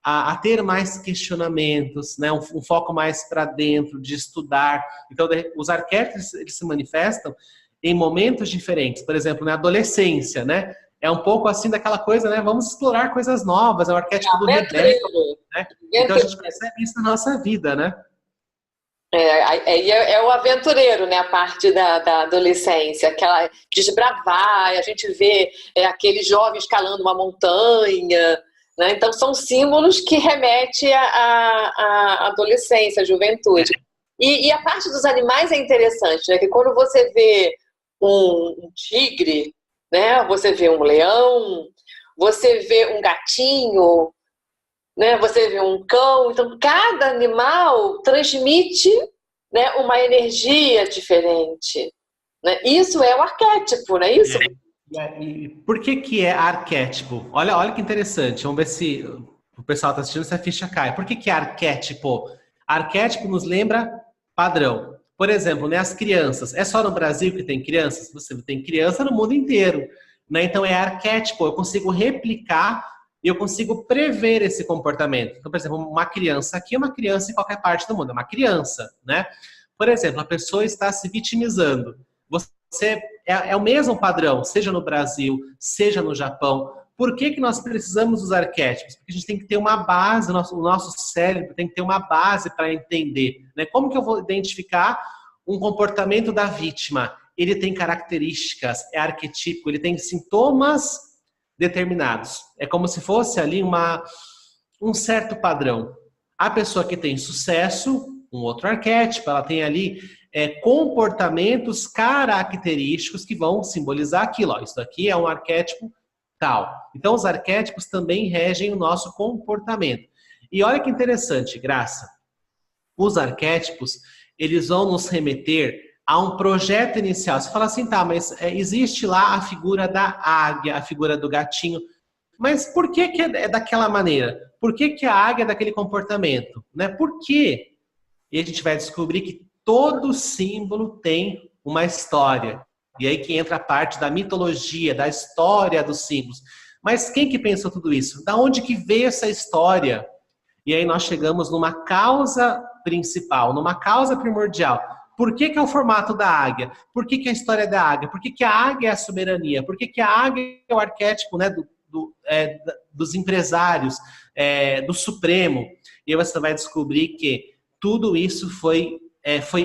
a ter mais questionamentos, né? Um foco mais para dentro, de estudar. Então, os arquétipos eles se manifestam em momentos diferentes. Por exemplo, na adolescência, né? É um pouco assim daquela coisa, né? Vamos explorar coisas novas, é o arquétipo do rebelde, né? Então, a gente percebe isso na nossa vida, né? É o aventureiro, né? A parte da adolescência, aquela desbravar, a gente vê aquele jovem escalando uma montanha, né? Então são símbolos que remetem à adolescência, à juventude. E a parte dos animais é interessante, né? Que quando você vê um tigre, né? Você vê um leão, você vê um gatinho, né? Você vê um cão, então cada animal transmite, né, uma energia diferente, né? Isso é o arquétipo, não é isso? E por que é arquétipo? Olha que interessante, vamos ver se o pessoal está assistindo, se a ficha cai. Por que é arquétipo? Arquétipo nos lembra padrão. Por exemplo, né, as crianças, é só no Brasil que tem crianças? Você tem criança no mundo inteiro, né? Então é arquétipo, eu consigo replicar e eu consigo prever esse comportamento. Então, por exemplo, uma criança aqui é uma criança em qualquer parte do mundo, é uma criança, né? Por exemplo, a pessoa está se vitimizando. Você é o mesmo padrão, seja no Brasil, seja no Japão. Por que nós precisamos dos arquétipos? Porque a gente tem que ter uma base, o nosso cérebro tem que ter uma base para entender, né? Como que eu vou identificar um comportamento da vítima? Ele tem características, é arquetípico, ele tem sintomas determinados. É como se fosse ali um certo padrão. A pessoa que tem sucesso, um outro arquétipo, ela tem ali comportamentos característicos que vão simbolizar aquilo. Ó, isso daqui é um arquétipo tal. Então, os arquétipos também regem o nosso comportamento. E olha que interessante, Graça. Os arquétipos, eles vão nos remeter a um projeto inicial. Você fala assim, tá, mas existe lá a figura da águia, a figura do gatinho. Mas por que é daquela maneira? Por que a águia é daquele comportamento? Né? Por quê? E a gente vai descobrir que todo símbolo tem uma história. E aí que entra a parte da mitologia, da história dos símbolos. Mas quem que pensou tudo isso? Da onde que veio essa história? E aí nós chegamos numa causa principal, numa causa primordial. Por que é o formato da águia? Por que é a história da águia? Por que a águia é a soberania? Por que a águia é o arquétipo, né, dos empresários, do Supremo? E aí você vai descobrir que tudo isso foi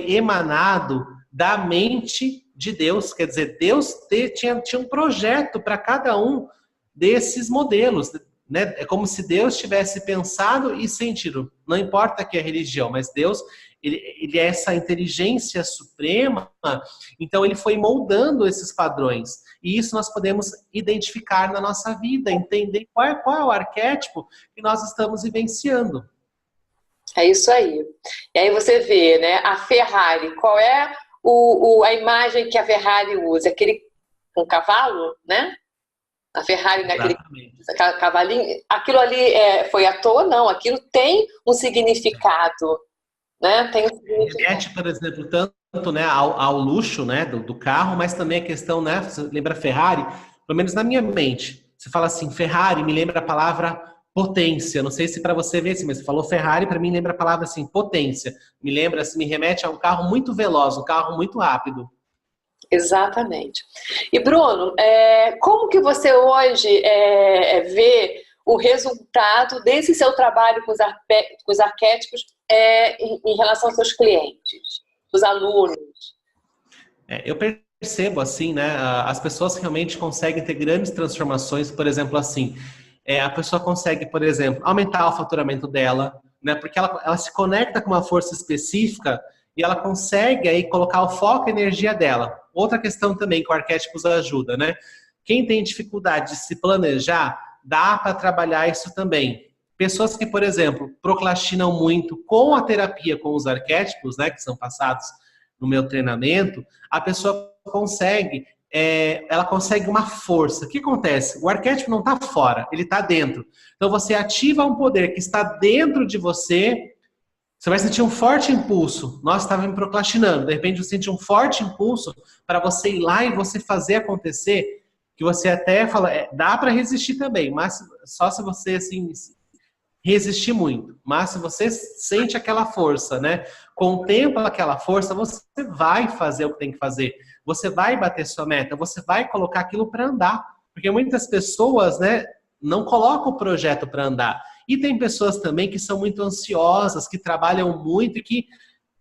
emanado da mente de Deus. Quer dizer, Deus tinha um projeto para cada um desses modelos, né? É como se Deus tivesse pensado e sentido. Não importa que é religião, mas Deus, ele é essa inteligência suprema, então ele foi moldando esses padrões. E isso nós podemos identificar na nossa vida, entender qual é o arquétipo que nós estamos vivenciando. É isso aí. E aí você vê, né, a Ferrari, qual é a imagem que a Ferrari usa? Aquele um cavalo, né? A Ferrari naquele cavalinho. Aquilo ali foi à toa? Não, aquilo tem um significado, né? Tem um significado. Remete, por exemplo, tanto, né, ao luxo, né, do carro, mas também a questão, né, você lembra Ferrari? Pelo menos na minha mente, você fala assim, Ferrari me lembra a palavra potência. Não sei se para você vê assim, mas você falou Ferrari, para mim lembra a palavra assim, potência. Me lembra, assim, me remete a um carro muito veloz, um carro muito rápido. Exatamente. E Bruno, como que você hoje vê o resultado desse seu trabalho com os arquétipos em relação aos seus clientes, os alunos? Eu percebo, assim, né? As pessoas realmente conseguem ter grandes transformações, por exemplo, assim, a pessoa consegue, por exemplo, aumentar o faturamento dela, né? Porque ela se conecta com uma força específica e ela consegue aí colocar o foco e a energia dela. Outra questão também que o Arquétipos ajuda, né? Quem tem dificuldade de se planejar, dá para trabalhar isso também. Pessoas que, por exemplo, procrastinam muito com a terapia com os arquétipos, né, que são passados no meu treinamento, a pessoa consegue, ela consegue uma força. O que acontece? O arquétipo não está fora, ele está dentro. Então você ativa um poder que está dentro de você, você vai sentir um forte impulso. Nós estávamos procrastinando, de repente você sente um forte impulso para você ir lá e você fazer acontecer, que você até fala, dá para resistir também, mas só se você assim resistir muito. Mas se você sente aquela força, né? Contempla aquela força, você vai fazer o que tem que fazer. Você vai bater sua meta, você vai colocar aquilo para andar. Porque muitas pessoas, né, não colocam o projeto para andar. E tem pessoas também que são muito ansiosas, que trabalham muito e que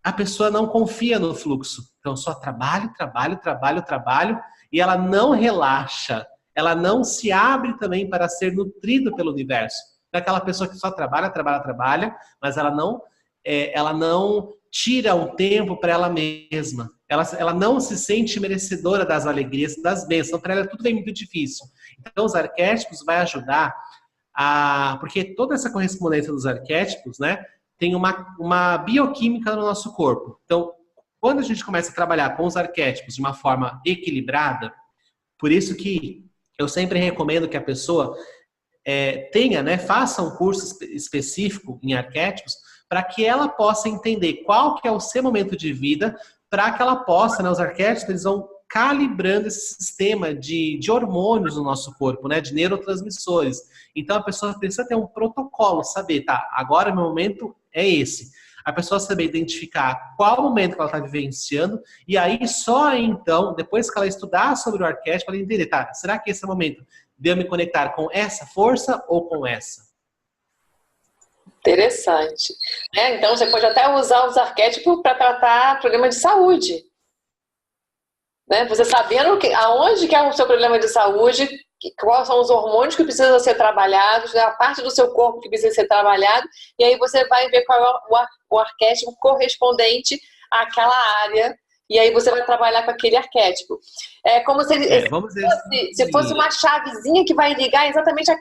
a pessoa não confia no fluxo. Então só trabalho, trabalho, trabalho, trabalho, e ela não relaxa. Ela não se abre também para ser nutrido pelo universo. Daquela pessoa que só trabalha, trabalha, trabalha, mas ela não tira um tempo para ela mesma. Ela não se sente merecedora das alegrias, das bênçãos. Para ela tudo é muito difícil. Então os arquétipos vai ajudar porque toda essa correspondência dos arquétipos, né, tem uma bioquímica no nosso corpo. Então, quando a gente começa a trabalhar com os arquétipos de uma forma equilibrada, por isso que eu sempre recomendo que a pessoa tenha, né, faça um curso específico em arquétipos para que ela possa entender qual que é o seu momento de vida, para que ela possa, né, os arquétipos eles vão calibrando esse sistema de hormônios no nosso corpo, né, de neurotransmissores. Então a pessoa precisa ter um protocolo, saber, tá, agora meu momento é esse. A pessoa saber identificar qual momento que ela está vivenciando, e aí só então, depois que ela estudar sobre o arquétipo, ela entender, tá, será que esse é o momento de eu me conectar com essa força ou com essa? Interessante. Então você pode até usar os arquétipos para tratar problema de saúde. Né? Você sabendo aonde que é o seu problema de saúde, quais são os hormônios que precisam ser trabalhados, a parte do seu corpo que precisa ser trabalhado, e aí você vai ver qual é o arquétipo correspondente àquela área, e aí você vai trabalhar com aquele arquétipo. É como se fosse uma chavezinha que vai ligar exatamente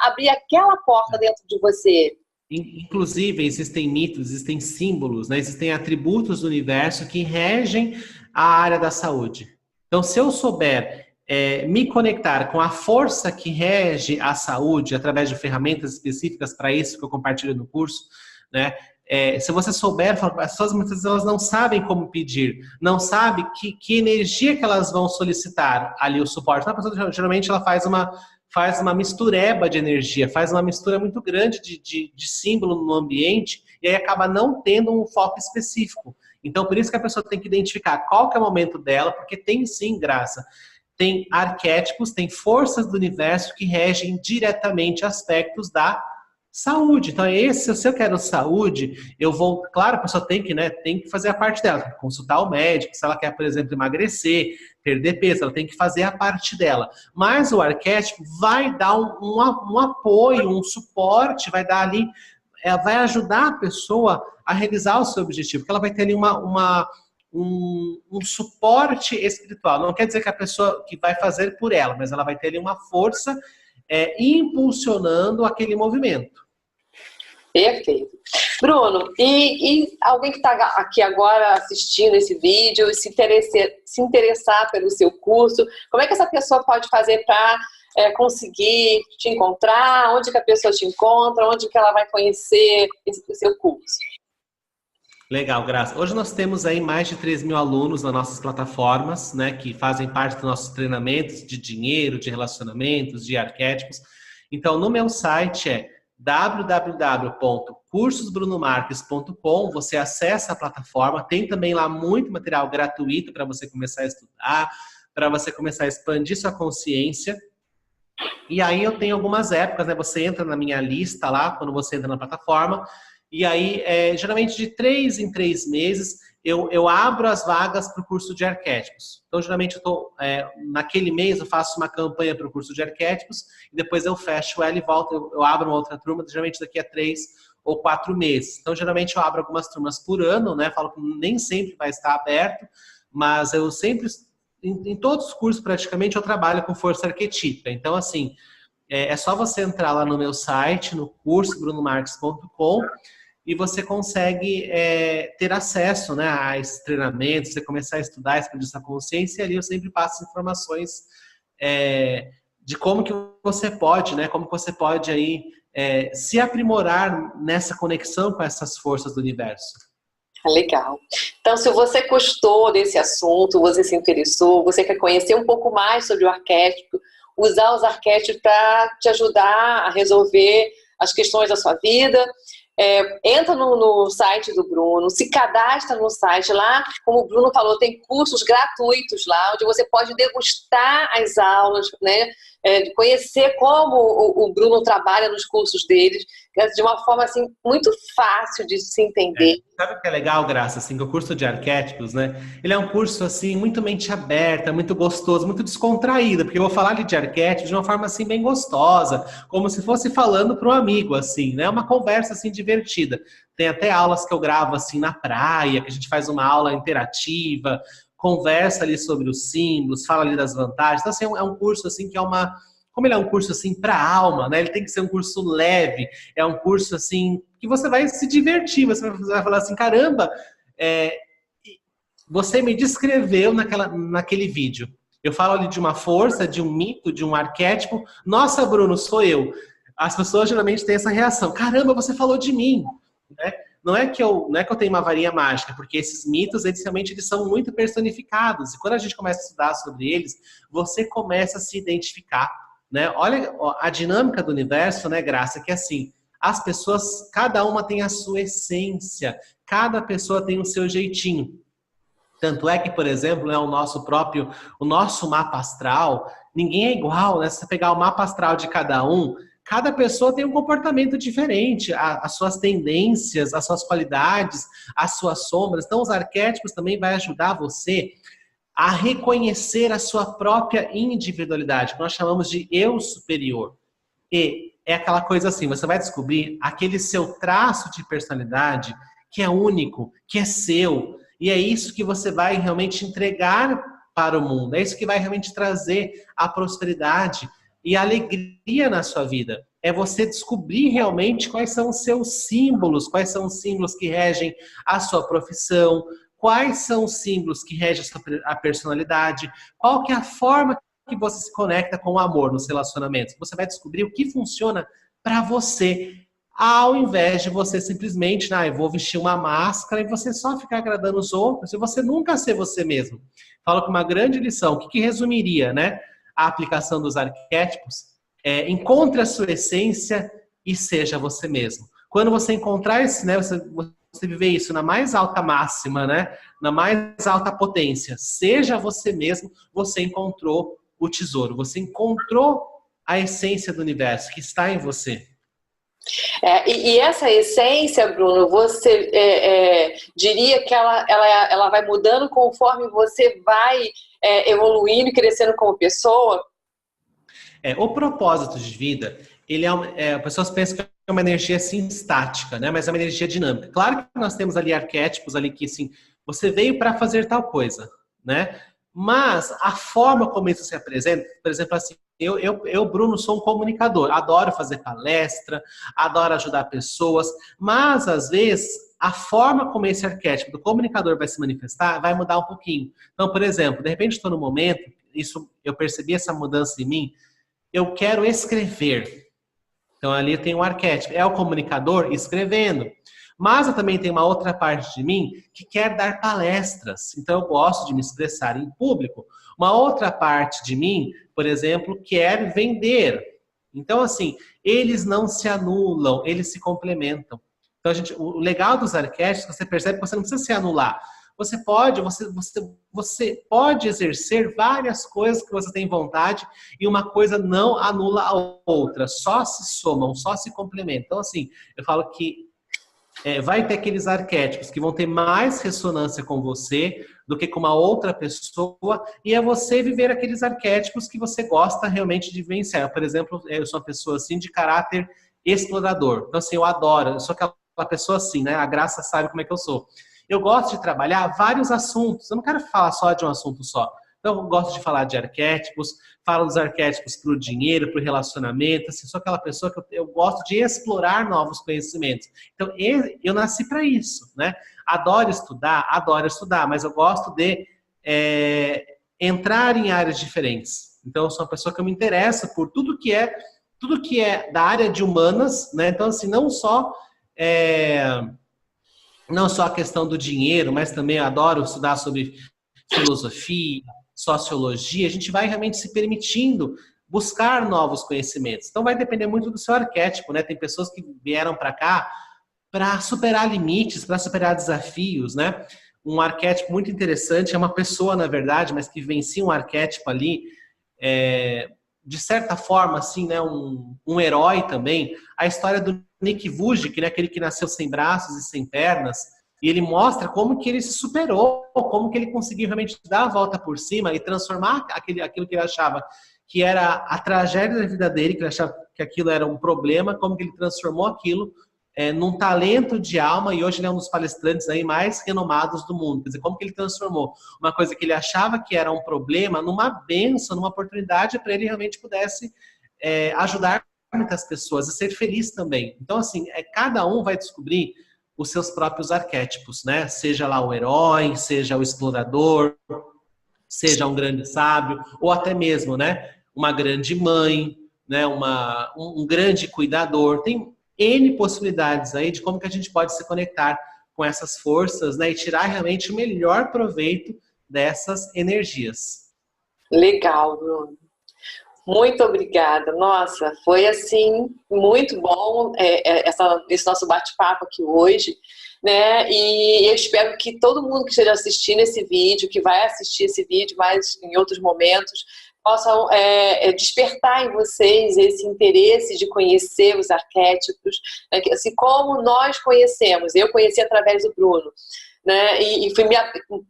abrir aquela porta dentro de você. Inclusive, existem mitos, existem símbolos, né? Existem atributos do universo que regem a área da saúde. Então, se eu souber me conectar com a força que rege a saúde através de ferramentas específicas para isso que eu compartilho no curso, né? Se você souber, as pessoas muitas vezes elas não sabem como pedir, não sabem que energia que elas vão solicitar ali o suporte. Então, a pessoa geralmente ela faz uma mistureba de energia, faz uma mistura muito grande de símbolo no ambiente e aí acaba não tendo um foco específico. Então, por isso que a pessoa tem que identificar qual que é o momento dela, porque tem sim, Graça, tem arquétipos, tem forças do universo que regem diretamente aspectos da saúde. Então, se eu quero saúde, eu vou... Claro, a pessoa tem que fazer a parte dela, tem que consultar o médico, se ela quer, por exemplo, emagrecer, perder peso, ela tem que fazer a parte dela. Mas o arquétipo vai dar um apoio, um suporte, vai dar ali... vai ajudar a pessoa a realizar o seu objetivo, porque ela vai ter ali um suporte espiritual. Não quer dizer que a pessoa que vai fazer por ela, mas ela vai ter ali uma força impulsionando aquele movimento. Perfeito. Bruno, e alguém que está aqui agora assistindo esse vídeo e se interessar pelo seu curso, como é que essa pessoa pode fazer para conseguir te encontrar? Onde que a pessoa te encontra? Onde que ela vai conhecer o seu curso? Legal, Graça. Hoje nós temos aí mais de 3.000 alunos nas nossas plataformas, né, que fazem parte dos nossos treinamentos de dinheiro, de relacionamentos, de arquétipos. Então, no meu site www.cursosbrunomarques.com, você acessa a plataforma, tem também lá muito material gratuito para você começar a estudar, para você começar a expandir sua consciência. E aí eu tenho algumas épocas, né? Você entra na minha lista lá, quando você entra na plataforma, e aí, geralmente de 3 em 3 meses, eu abro as vagas para o curso de arquétipos. Então, geralmente, naquele mês eu faço uma campanha para o curso de arquétipos, e depois eu fecho ela e volto, eu abro uma outra turma, geralmente daqui a 3 ou 4 meses. Então, geralmente eu abro algumas turmas por ano, né? Falo que nem sempre vai estar aberto, mas eu sempre, em todos os cursos praticamente, eu trabalho com força arquetípica. Então, assim, é só você entrar lá no meu site, no curso brunomarques.com, e você consegue ter acesso, né, a esse treinamento, você começar a estudar, expandir essa consciência, e ali eu sempre passo informações de como que você pode, né, como que você pode aí, se aprimorar nessa conexão com essas forças do universo. Legal. Então, se você gostou desse assunto, você se interessou, você quer conhecer um pouco mais sobre o arquétipo, usar os arquétipos para te ajudar a resolver as questões da sua vida, entra no site do Bruno, se cadastra no site lá, como o Bruno falou, tem cursos gratuitos lá, onde você pode degustar as aulas, né? Conhecer como o Bruno trabalha nos cursos deles, de uma forma assim, muito fácil de se entender. Sabe o que é legal, Graça? Assim, que o curso de arquétipos, né? Ele é um curso assim, muito mente aberta, muito gostoso, muito descontraído, porque eu vou falar ali de arquétipos de uma forma assim, bem gostosa, como se fosse falando para um amigo, assim, né? Uma conversa assim, divertida. Tem até aulas que eu gravo assim na praia, que a gente faz uma aula interativa, conversa ali sobre os símbolos, fala ali das vantagens. Então, assim, é um curso assim que como ele é um curso assim para alma, né? Ele tem que ser um curso leve, é um curso assim que você vai se divertir, você vai falar assim, caramba, você me descreveu naquele vídeo. Eu falo ali de uma força, de um mito, de um arquétipo. Nossa, Bruno, sou eu. As pessoas geralmente têm essa reação. Caramba, você falou de mim, né? Não é que eu tenho uma varinha mágica, porque esses mitos, eles são muito personificados. E quando a gente começa a estudar sobre eles, você começa a se identificar, né? Olha a dinâmica do universo, né, Graça, que é assim, as pessoas, cada uma tem a sua essência, cada pessoa tem o seu jeitinho. Tanto é que, por exemplo, né, o nosso mapa astral, ninguém é igual, né? Se você pegar o mapa astral de cada pessoa tem um comportamento diferente, as suas tendências, as suas qualidades, as suas sombras. Então, os arquétipos também vai ajudar você a reconhecer a sua própria individualidade, que nós chamamos de eu superior. E é aquela coisa assim, você vai descobrir aquele seu traço de personalidade que é único, que é seu, e é isso que você vai realmente entregar para o mundo, é isso que vai realmente trazer a prosperidade e a alegria na sua vida. É você descobrir realmente quais são os seus símbolos, quais são os símbolos que regem a sua profissão, quais são os símbolos que regem a personalidade, qual que é a forma que você se conecta com o amor nos relacionamentos. Você vai descobrir o que funciona para você, ao invés de você simplesmente, eu vou vestir uma máscara e você só ficar agradando os outros e você nunca ser você mesmo. Falo que uma grande lição, o que resumiria, né, a aplicação dos arquétipos? Encontre a sua essência e seja você mesmo. Quando você encontrar esse, né, você viver isso na mais alta máxima, né, na mais alta potência, seja você mesmo, você encontrou o tesouro, você encontrou a essência do universo que está em você. E essa essência, Bruno, você diria que ela vai mudando conforme você vai evoluindo e crescendo como pessoa? O propósito de vida, ele as pessoas pensam que é uma energia assim estática, né? Mas é uma energia dinâmica. Claro que nós temos ali arquétipos ali que assim, você veio para fazer tal coisa, né? Mas a forma como isso se apresenta, por exemplo, assim, eu, Bruno, sou um comunicador, adoro fazer palestra, adoro ajudar pessoas, mas às vezes a forma como esse arquétipo do comunicador vai se manifestar vai mudar um pouquinho. Então, por exemplo, de repente estou no momento, eu percebi essa mudança em mim, eu quero escrever. Então ali tem um arquétipo, é o comunicador escrevendo. Mas eu também tenho uma outra parte de mim que quer dar palestras. Então eu gosto de me expressar em público. Uma outra parte de mim, por exemplo, quer vender. Então assim, eles não se anulam, eles se complementam. Então o legal dos arquétipos, você percebe que você não precisa se anular. você pode exercer várias coisas que você tem vontade e uma coisa não anula a outra, só se somam, só se complementam. Então, assim, eu falo que vai ter aqueles arquétipos que vão ter mais ressonância com você do que com uma outra pessoa, e é você viver aqueles arquétipos que você gosta realmente de vivenciar. Por exemplo, eu sou uma pessoa assim de caráter explorador. Então, assim, eu adoro, eu sou aquela pessoa assim, né? A Graça sabe como é que eu sou. Eu gosto de trabalhar vários assuntos, eu não quero falar só de um assunto só. Então, eu gosto de falar de arquétipos, falo dos arquétipos para o dinheiro, para o relacionamento, assim, sou aquela pessoa que eu gosto de explorar novos conhecimentos. Então, eu nasci para isso, né? Adoro estudar, mas eu gosto de entrar em áreas diferentes. Então, eu sou uma pessoa que eu me interesso por tudo que é da área de humanas, né? Então, assim, não só a questão do dinheiro, mas também eu adoro estudar sobre filosofia, sociologia. A gente vai realmente se permitindo buscar novos conhecimentos. Então vai depender muito do seu arquétipo, né? Tem pessoas que vieram para cá para superar limites, para superar desafios, né? Um arquétipo muito interessante é uma pessoa, na verdade, mas que vencia um arquétipo ali, de certa forma, assim, né? Um herói também. A história do Nick Vujicic, né? Aquele que nasceu sem braços e sem pernas, e ele mostra como que ele se superou, como que ele conseguiu realmente dar a volta por cima e transformar aquilo que ele achava que era a tragédia da vida dele, que ele achava que aquilo era um problema, como que ele transformou aquilo num talento de alma, e hoje ele é um dos palestrantes aí mais renomados do mundo. Quer dizer, como que ele transformou uma coisa que ele achava que era um problema numa bênção, numa oportunidade para ele realmente pudesse ajudar muitas pessoas e ser feliz também. Então, assim, cada um vai descobrir os seus próprios arquétipos, né? Seja lá o herói, seja o explorador, seja um grande sábio, ou até mesmo, né? Uma grande mãe, né? Um grande cuidador. Tem N possibilidades aí de como que a gente pode se conectar com essas forças, né? E tirar realmente o melhor proveito dessas energias. Legal, Bruno. Muito obrigada. Nossa, foi assim muito bom esse nosso bate-papo aqui hoje, né? E eu espero que todo mundo que esteja assistindo esse vídeo, que vai assistir esse vídeo mais em outros momentos, possam despertar em vocês esse interesse de conhecer os arquétipos, né? Assim como nós conhecemos. Eu conheci através do Bruno, né? E fui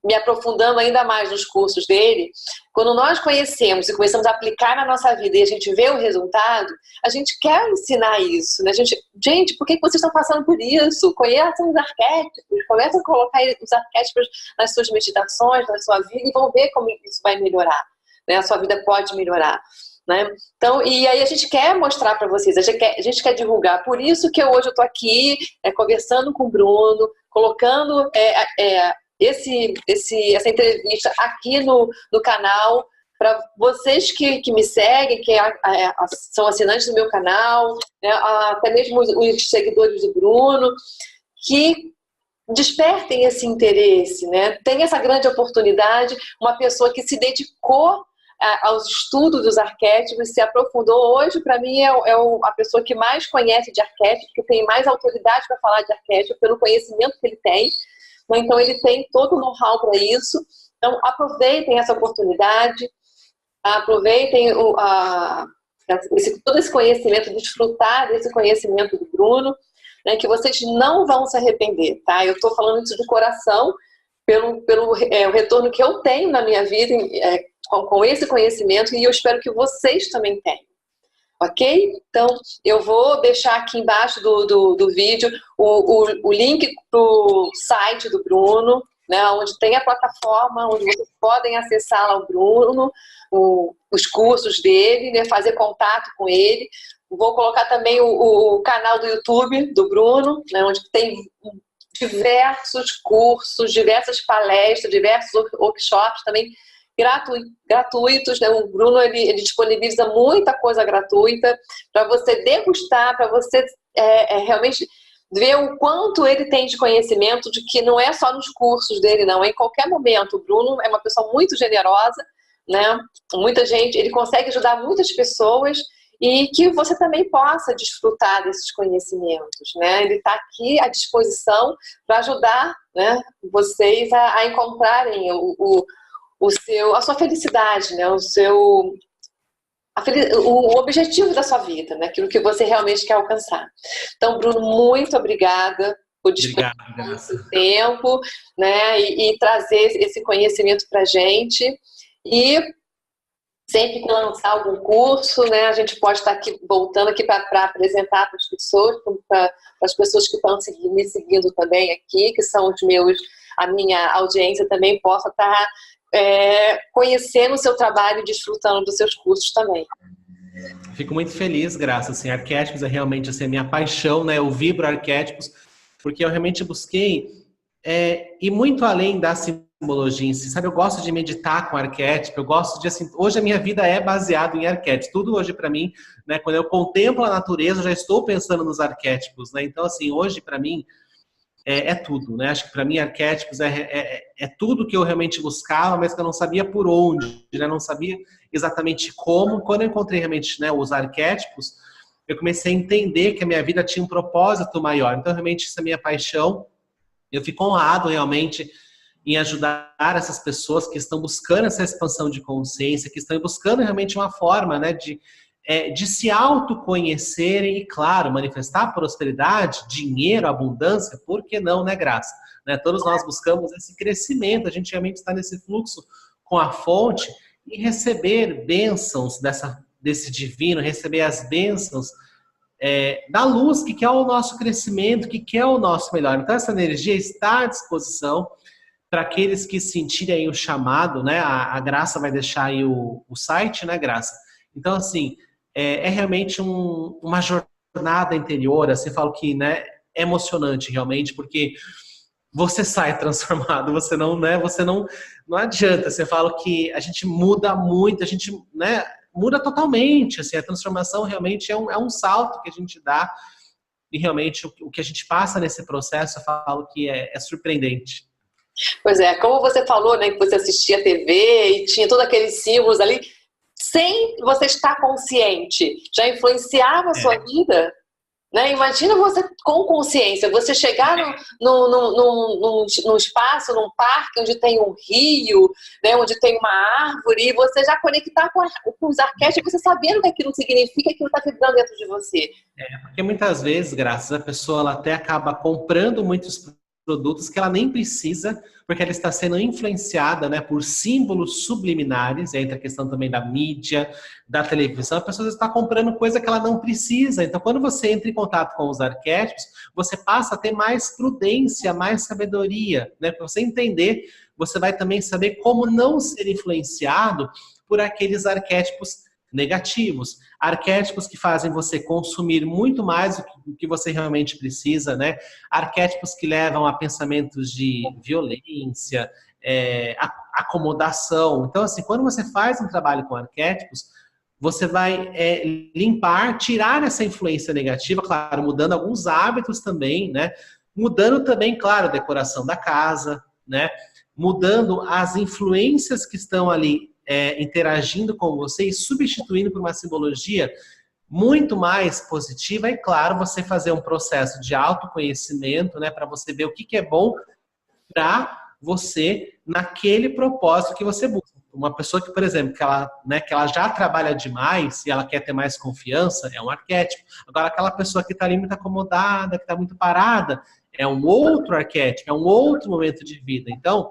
me aprofundando ainda mais nos cursos dele. Quando nós conhecemos e começamos a aplicar na nossa vida e a gente vê o resultado, a gente quer ensinar isso, né? Gente, por que vocês estão passando por isso? Conheçam os arquétipos, comecem a colocar os arquétipos nas suas meditações, na sua vida, e vão ver como isso vai melhorar, né? A sua vida pode melhorar, né? Então, e aí a gente quer mostrar para vocês, a gente quer divulgar. Por isso que hoje eu estou aqui conversando com o Bruno, colocando essa entrevista aqui no canal, para vocês que me seguem, que são assinantes do meu canal, né, até mesmo os seguidores do Bruno, que despertem esse interesse, né? Tem essa grande oportunidade, uma pessoa que se dedicou aos estudos dos arquétipos, se aprofundou. Hoje, para mim, a pessoa que mais conhece de arquétipos, que tem mais autoridade para falar de arquétipos, pelo conhecimento que ele tem. Então, ele tem todo o know-how para isso. Então, aproveitem essa oportunidade, aproveitem todo esse conhecimento, desfrutar desse conhecimento do Bruno, né, que vocês não vão se arrepender, tá? Eu estou falando isso de coração, pelo retorno que eu tenho na minha vida com esse conhecimento, e eu espero que vocês também tenham. Ok? Então, eu vou deixar aqui embaixo do vídeo o link para o site do Bruno, né, onde tem a plataforma, onde vocês podem acessar lá o Bruno, os cursos dele, né, fazer contato com ele. Vou colocar também o canal do YouTube do Bruno, né, onde tem diversos cursos, diversas palestras, diversos workshops também gratuitos, né? O Bruno ele disponibiliza muita coisa gratuita para você degustar, para você realmente ver o quanto ele tem de conhecimento, de que não é só nos cursos dele, não, em qualquer momento. O Bruno é uma pessoa muito generosa, né? Muita gente, ele consegue ajudar muitas pessoas, e que você também possa desfrutar desses conhecimentos, né? Ele está aqui à disposição para ajudar, né, vocês a encontrarem a sua felicidade, né, o objetivo da sua vida, né, aquilo que você realmente quer alcançar. Então, Bruno, muito obrigada por disponibilizar esse tempo, né, e trazer esse conhecimento para a gente. E sempre que lançar algum curso, né, a gente pode estar aqui voltando aqui para apresentar para as pessoas, para as pessoas que estão me seguindo também aqui, que são a minha audiência também possa estar conhecendo o seu trabalho e desfrutando dos seus cursos também. Fico muito feliz, Graça. Assim, arquétipos é realmente assim, a minha paixão, né? Eu vibro arquétipos, porque eu realmente busquei ir muito além da simbologia em si, sabe? Eu gosto de meditar com arquétipo, eu gosto de, assim, hoje a minha vida é baseada em arquétipos. Tudo hoje para mim, né? Quando eu contemplo a natureza, eu já estou pensando nos arquétipos, né? Então, assim, hoje para mim é tudo, né? Acho que para mim arquétipos é tudo que eu realmente buscava, mas que eu não sabia por onde, né? Não sabia exatamente como. Quando eu encontrei realmente, né, os arquétipos, eu comecei a entender que a minha vida tinha um propósito maior. Então, realmente, essa é a minha paixão. Eu fico honrado, realmente, em ajudar essas pessoas que estão buscando essa expansão de consciência, que estão buscando realmente uma forma, né, de se autoconhecerem e, claro, manifestar prosperidade, dinheiro, abundância, por que não, né, Graça? Né, todos nós buscamos esse crescimento, a gente realmente está nesse fluxo com a fonte e receber bênçãos desse divino, receber as bênçãos da luz, que quer o nosso crescimento, que quer o nosso melhor. Então, essa energia está à disposição para aqueles que sentirem aí o chamado, né? A Graça vai deixar aí o site, né, Graça? Então, assim, realmente uma jornada interior, assim, eu falo que, né, é emocionante realmente, porque você sai transformado, você não adianta, você fala que a gente muda muito, a gente, né, muda totalmente, assim, a transformação realmente é um salto que a gente dá, e realmente o que a gente passa nesse processo, eu falo que é surpreendente. Pois é, como você falou, né, que você assistia a TV e tinha todos aqueles símbolos ali, sem você estar consciente, já influenciava a sua vida, né? Imagina você com consciência, você chegar num espaço, num parque onde tem um rio, né, onde tem uma árvore, e você já conectar com os arquétipos, você sabendo que aquilo significa, aquilo está vibrando dentro de você. Porque muitas vezes, Graças, a pessoa ela até acaba comprando muitos produtos que ela nem precisa, porque ela está sendo influenciada, né, por símbolos subliminares, e entra a questão também da mídia, da televisão, a pessoa está comprando coisa que ela não precisa. Então, quando você entra em contato com os arquétipos, você passa a ter mais prudência, mais sabedoria, né, para você entender, você vai também saber como não ser influenciado por aqueles arquétipos negativos, arquétipos que fazem você consumir muito mais do que você realmente precisa, né? Arquétipos que levam a pensamentos de violência, acomodação. Então, assim, quando você faz um trabalho com arquétipos, você vai limpar, tirar essa influência negativa, claro, mudando alguns hábitos também, né? Mudando também, claro, a decoração da casa, né? Mudando as influências que estão ali interagindo com você e substituindo por uma simbologia muito mais positiva. E, claro, você fazer um processo de autoconhecimento, né, para você ver o que é bom para você naquele propósito que você busca. Uma pessoa que, por exemplo, que ela já trabalha demais e ela quer ter mais confiança, é um arquétipo. Agora, aquela pessoa que está ali muito acomodada, que está muito parada, é um outro arquétipo, é um outro momento de vida. Então,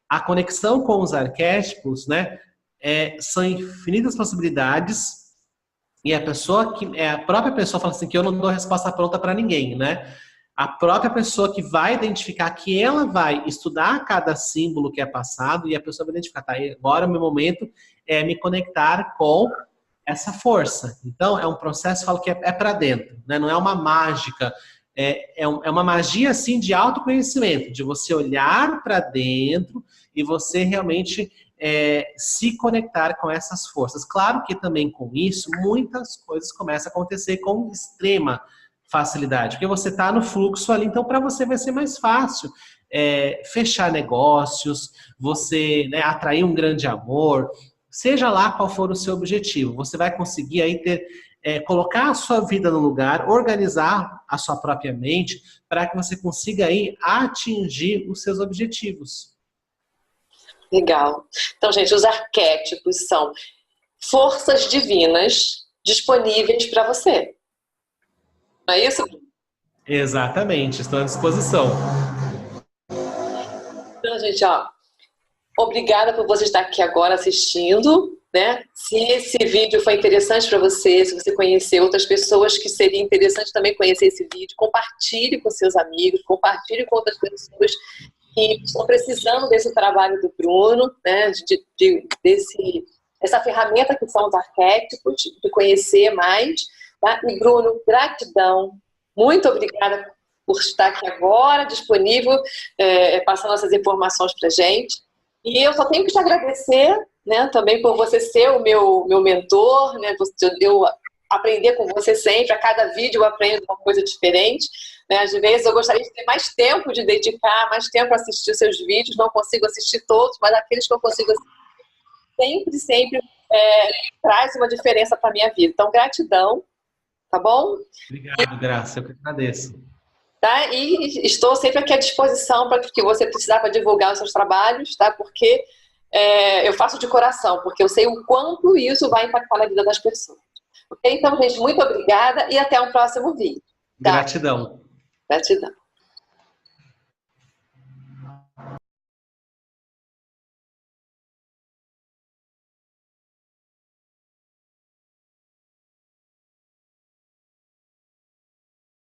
a conexão com os arquétipos, né, são infinitas possibilidades, e a própria pessoa fala assim que eu não dou resposta pronta para ninguém, né? A própria pessoa que vai identificar, que ela vai estudar cada símbolo que é passado, e a pessoa vai identificar, tá, agora o meu momento é me conectar com essa força. Então, é um processo, eu falo que é para dentro, né? Não é uma mágica, é uma magia, assim, de autoconhecimento, de você olhar para dentro e você realmente se conectar com essas forças. Claro que também com isso, muitas coisas começam a acontecer com extrema facilidade, porque você está no fluxo ali, então para você vai ser mais fácil fechar negócios, você, né, atrair um grande amor, seja lá qual for o seu objetivo, você vai conseguir aí ter colocar a sua vida no lugar, organizar a sua própria mente para que você consiga aí atingir os seus objetivos. Legal. Então, gente, os arquétipos são forças divinas disponíveis para você. Não é isso? Exatamente, estou à disposição. Então, gente, ó, obrigada por você estar aqui agora assistindo, né? Se esse vídeo foi interessante para você, se você conhecer outras pessoas que seria interessante também conhecer esse vídeo, compartilhe com seus amigos, compartilhe com outras pessoas que estão precisando desse trabalho do Bruno, né? Dessa ferramenta que são os arquétipos, de conhecer mais. Tá? E Bruno, gratidão, muito obrigada por estar aqui agora, disponível, passando essas informações para a gente. E eu só tenho que te agradecer, né, também por você ser o meu mentor, né, eu aprender com você sempre, a cada vídeo eu aprendo uma coisa diferente. Né, às vezes eu gostaria de ter mais tempo de dedicar, mais tempo a assistir os seus vídeos, não consigo assistir todos, mas aqueles que eu consigo assistir, sempre traz uma diferença para a minha vida. Então, gratidão, tá bom? Obrigado, Graça, eu que agradeço. Tá? E estou sempre aqui à disposição para o que você precisar para divulgar os seus trabalhos, tá? Porque eu faço de coração, porque eu sei o quanto isso vai impactar na vida das pessoas. Ok? Então, gente, muito obrigada e até um próximo vídeo. Tá? Gratidão. Gratidão.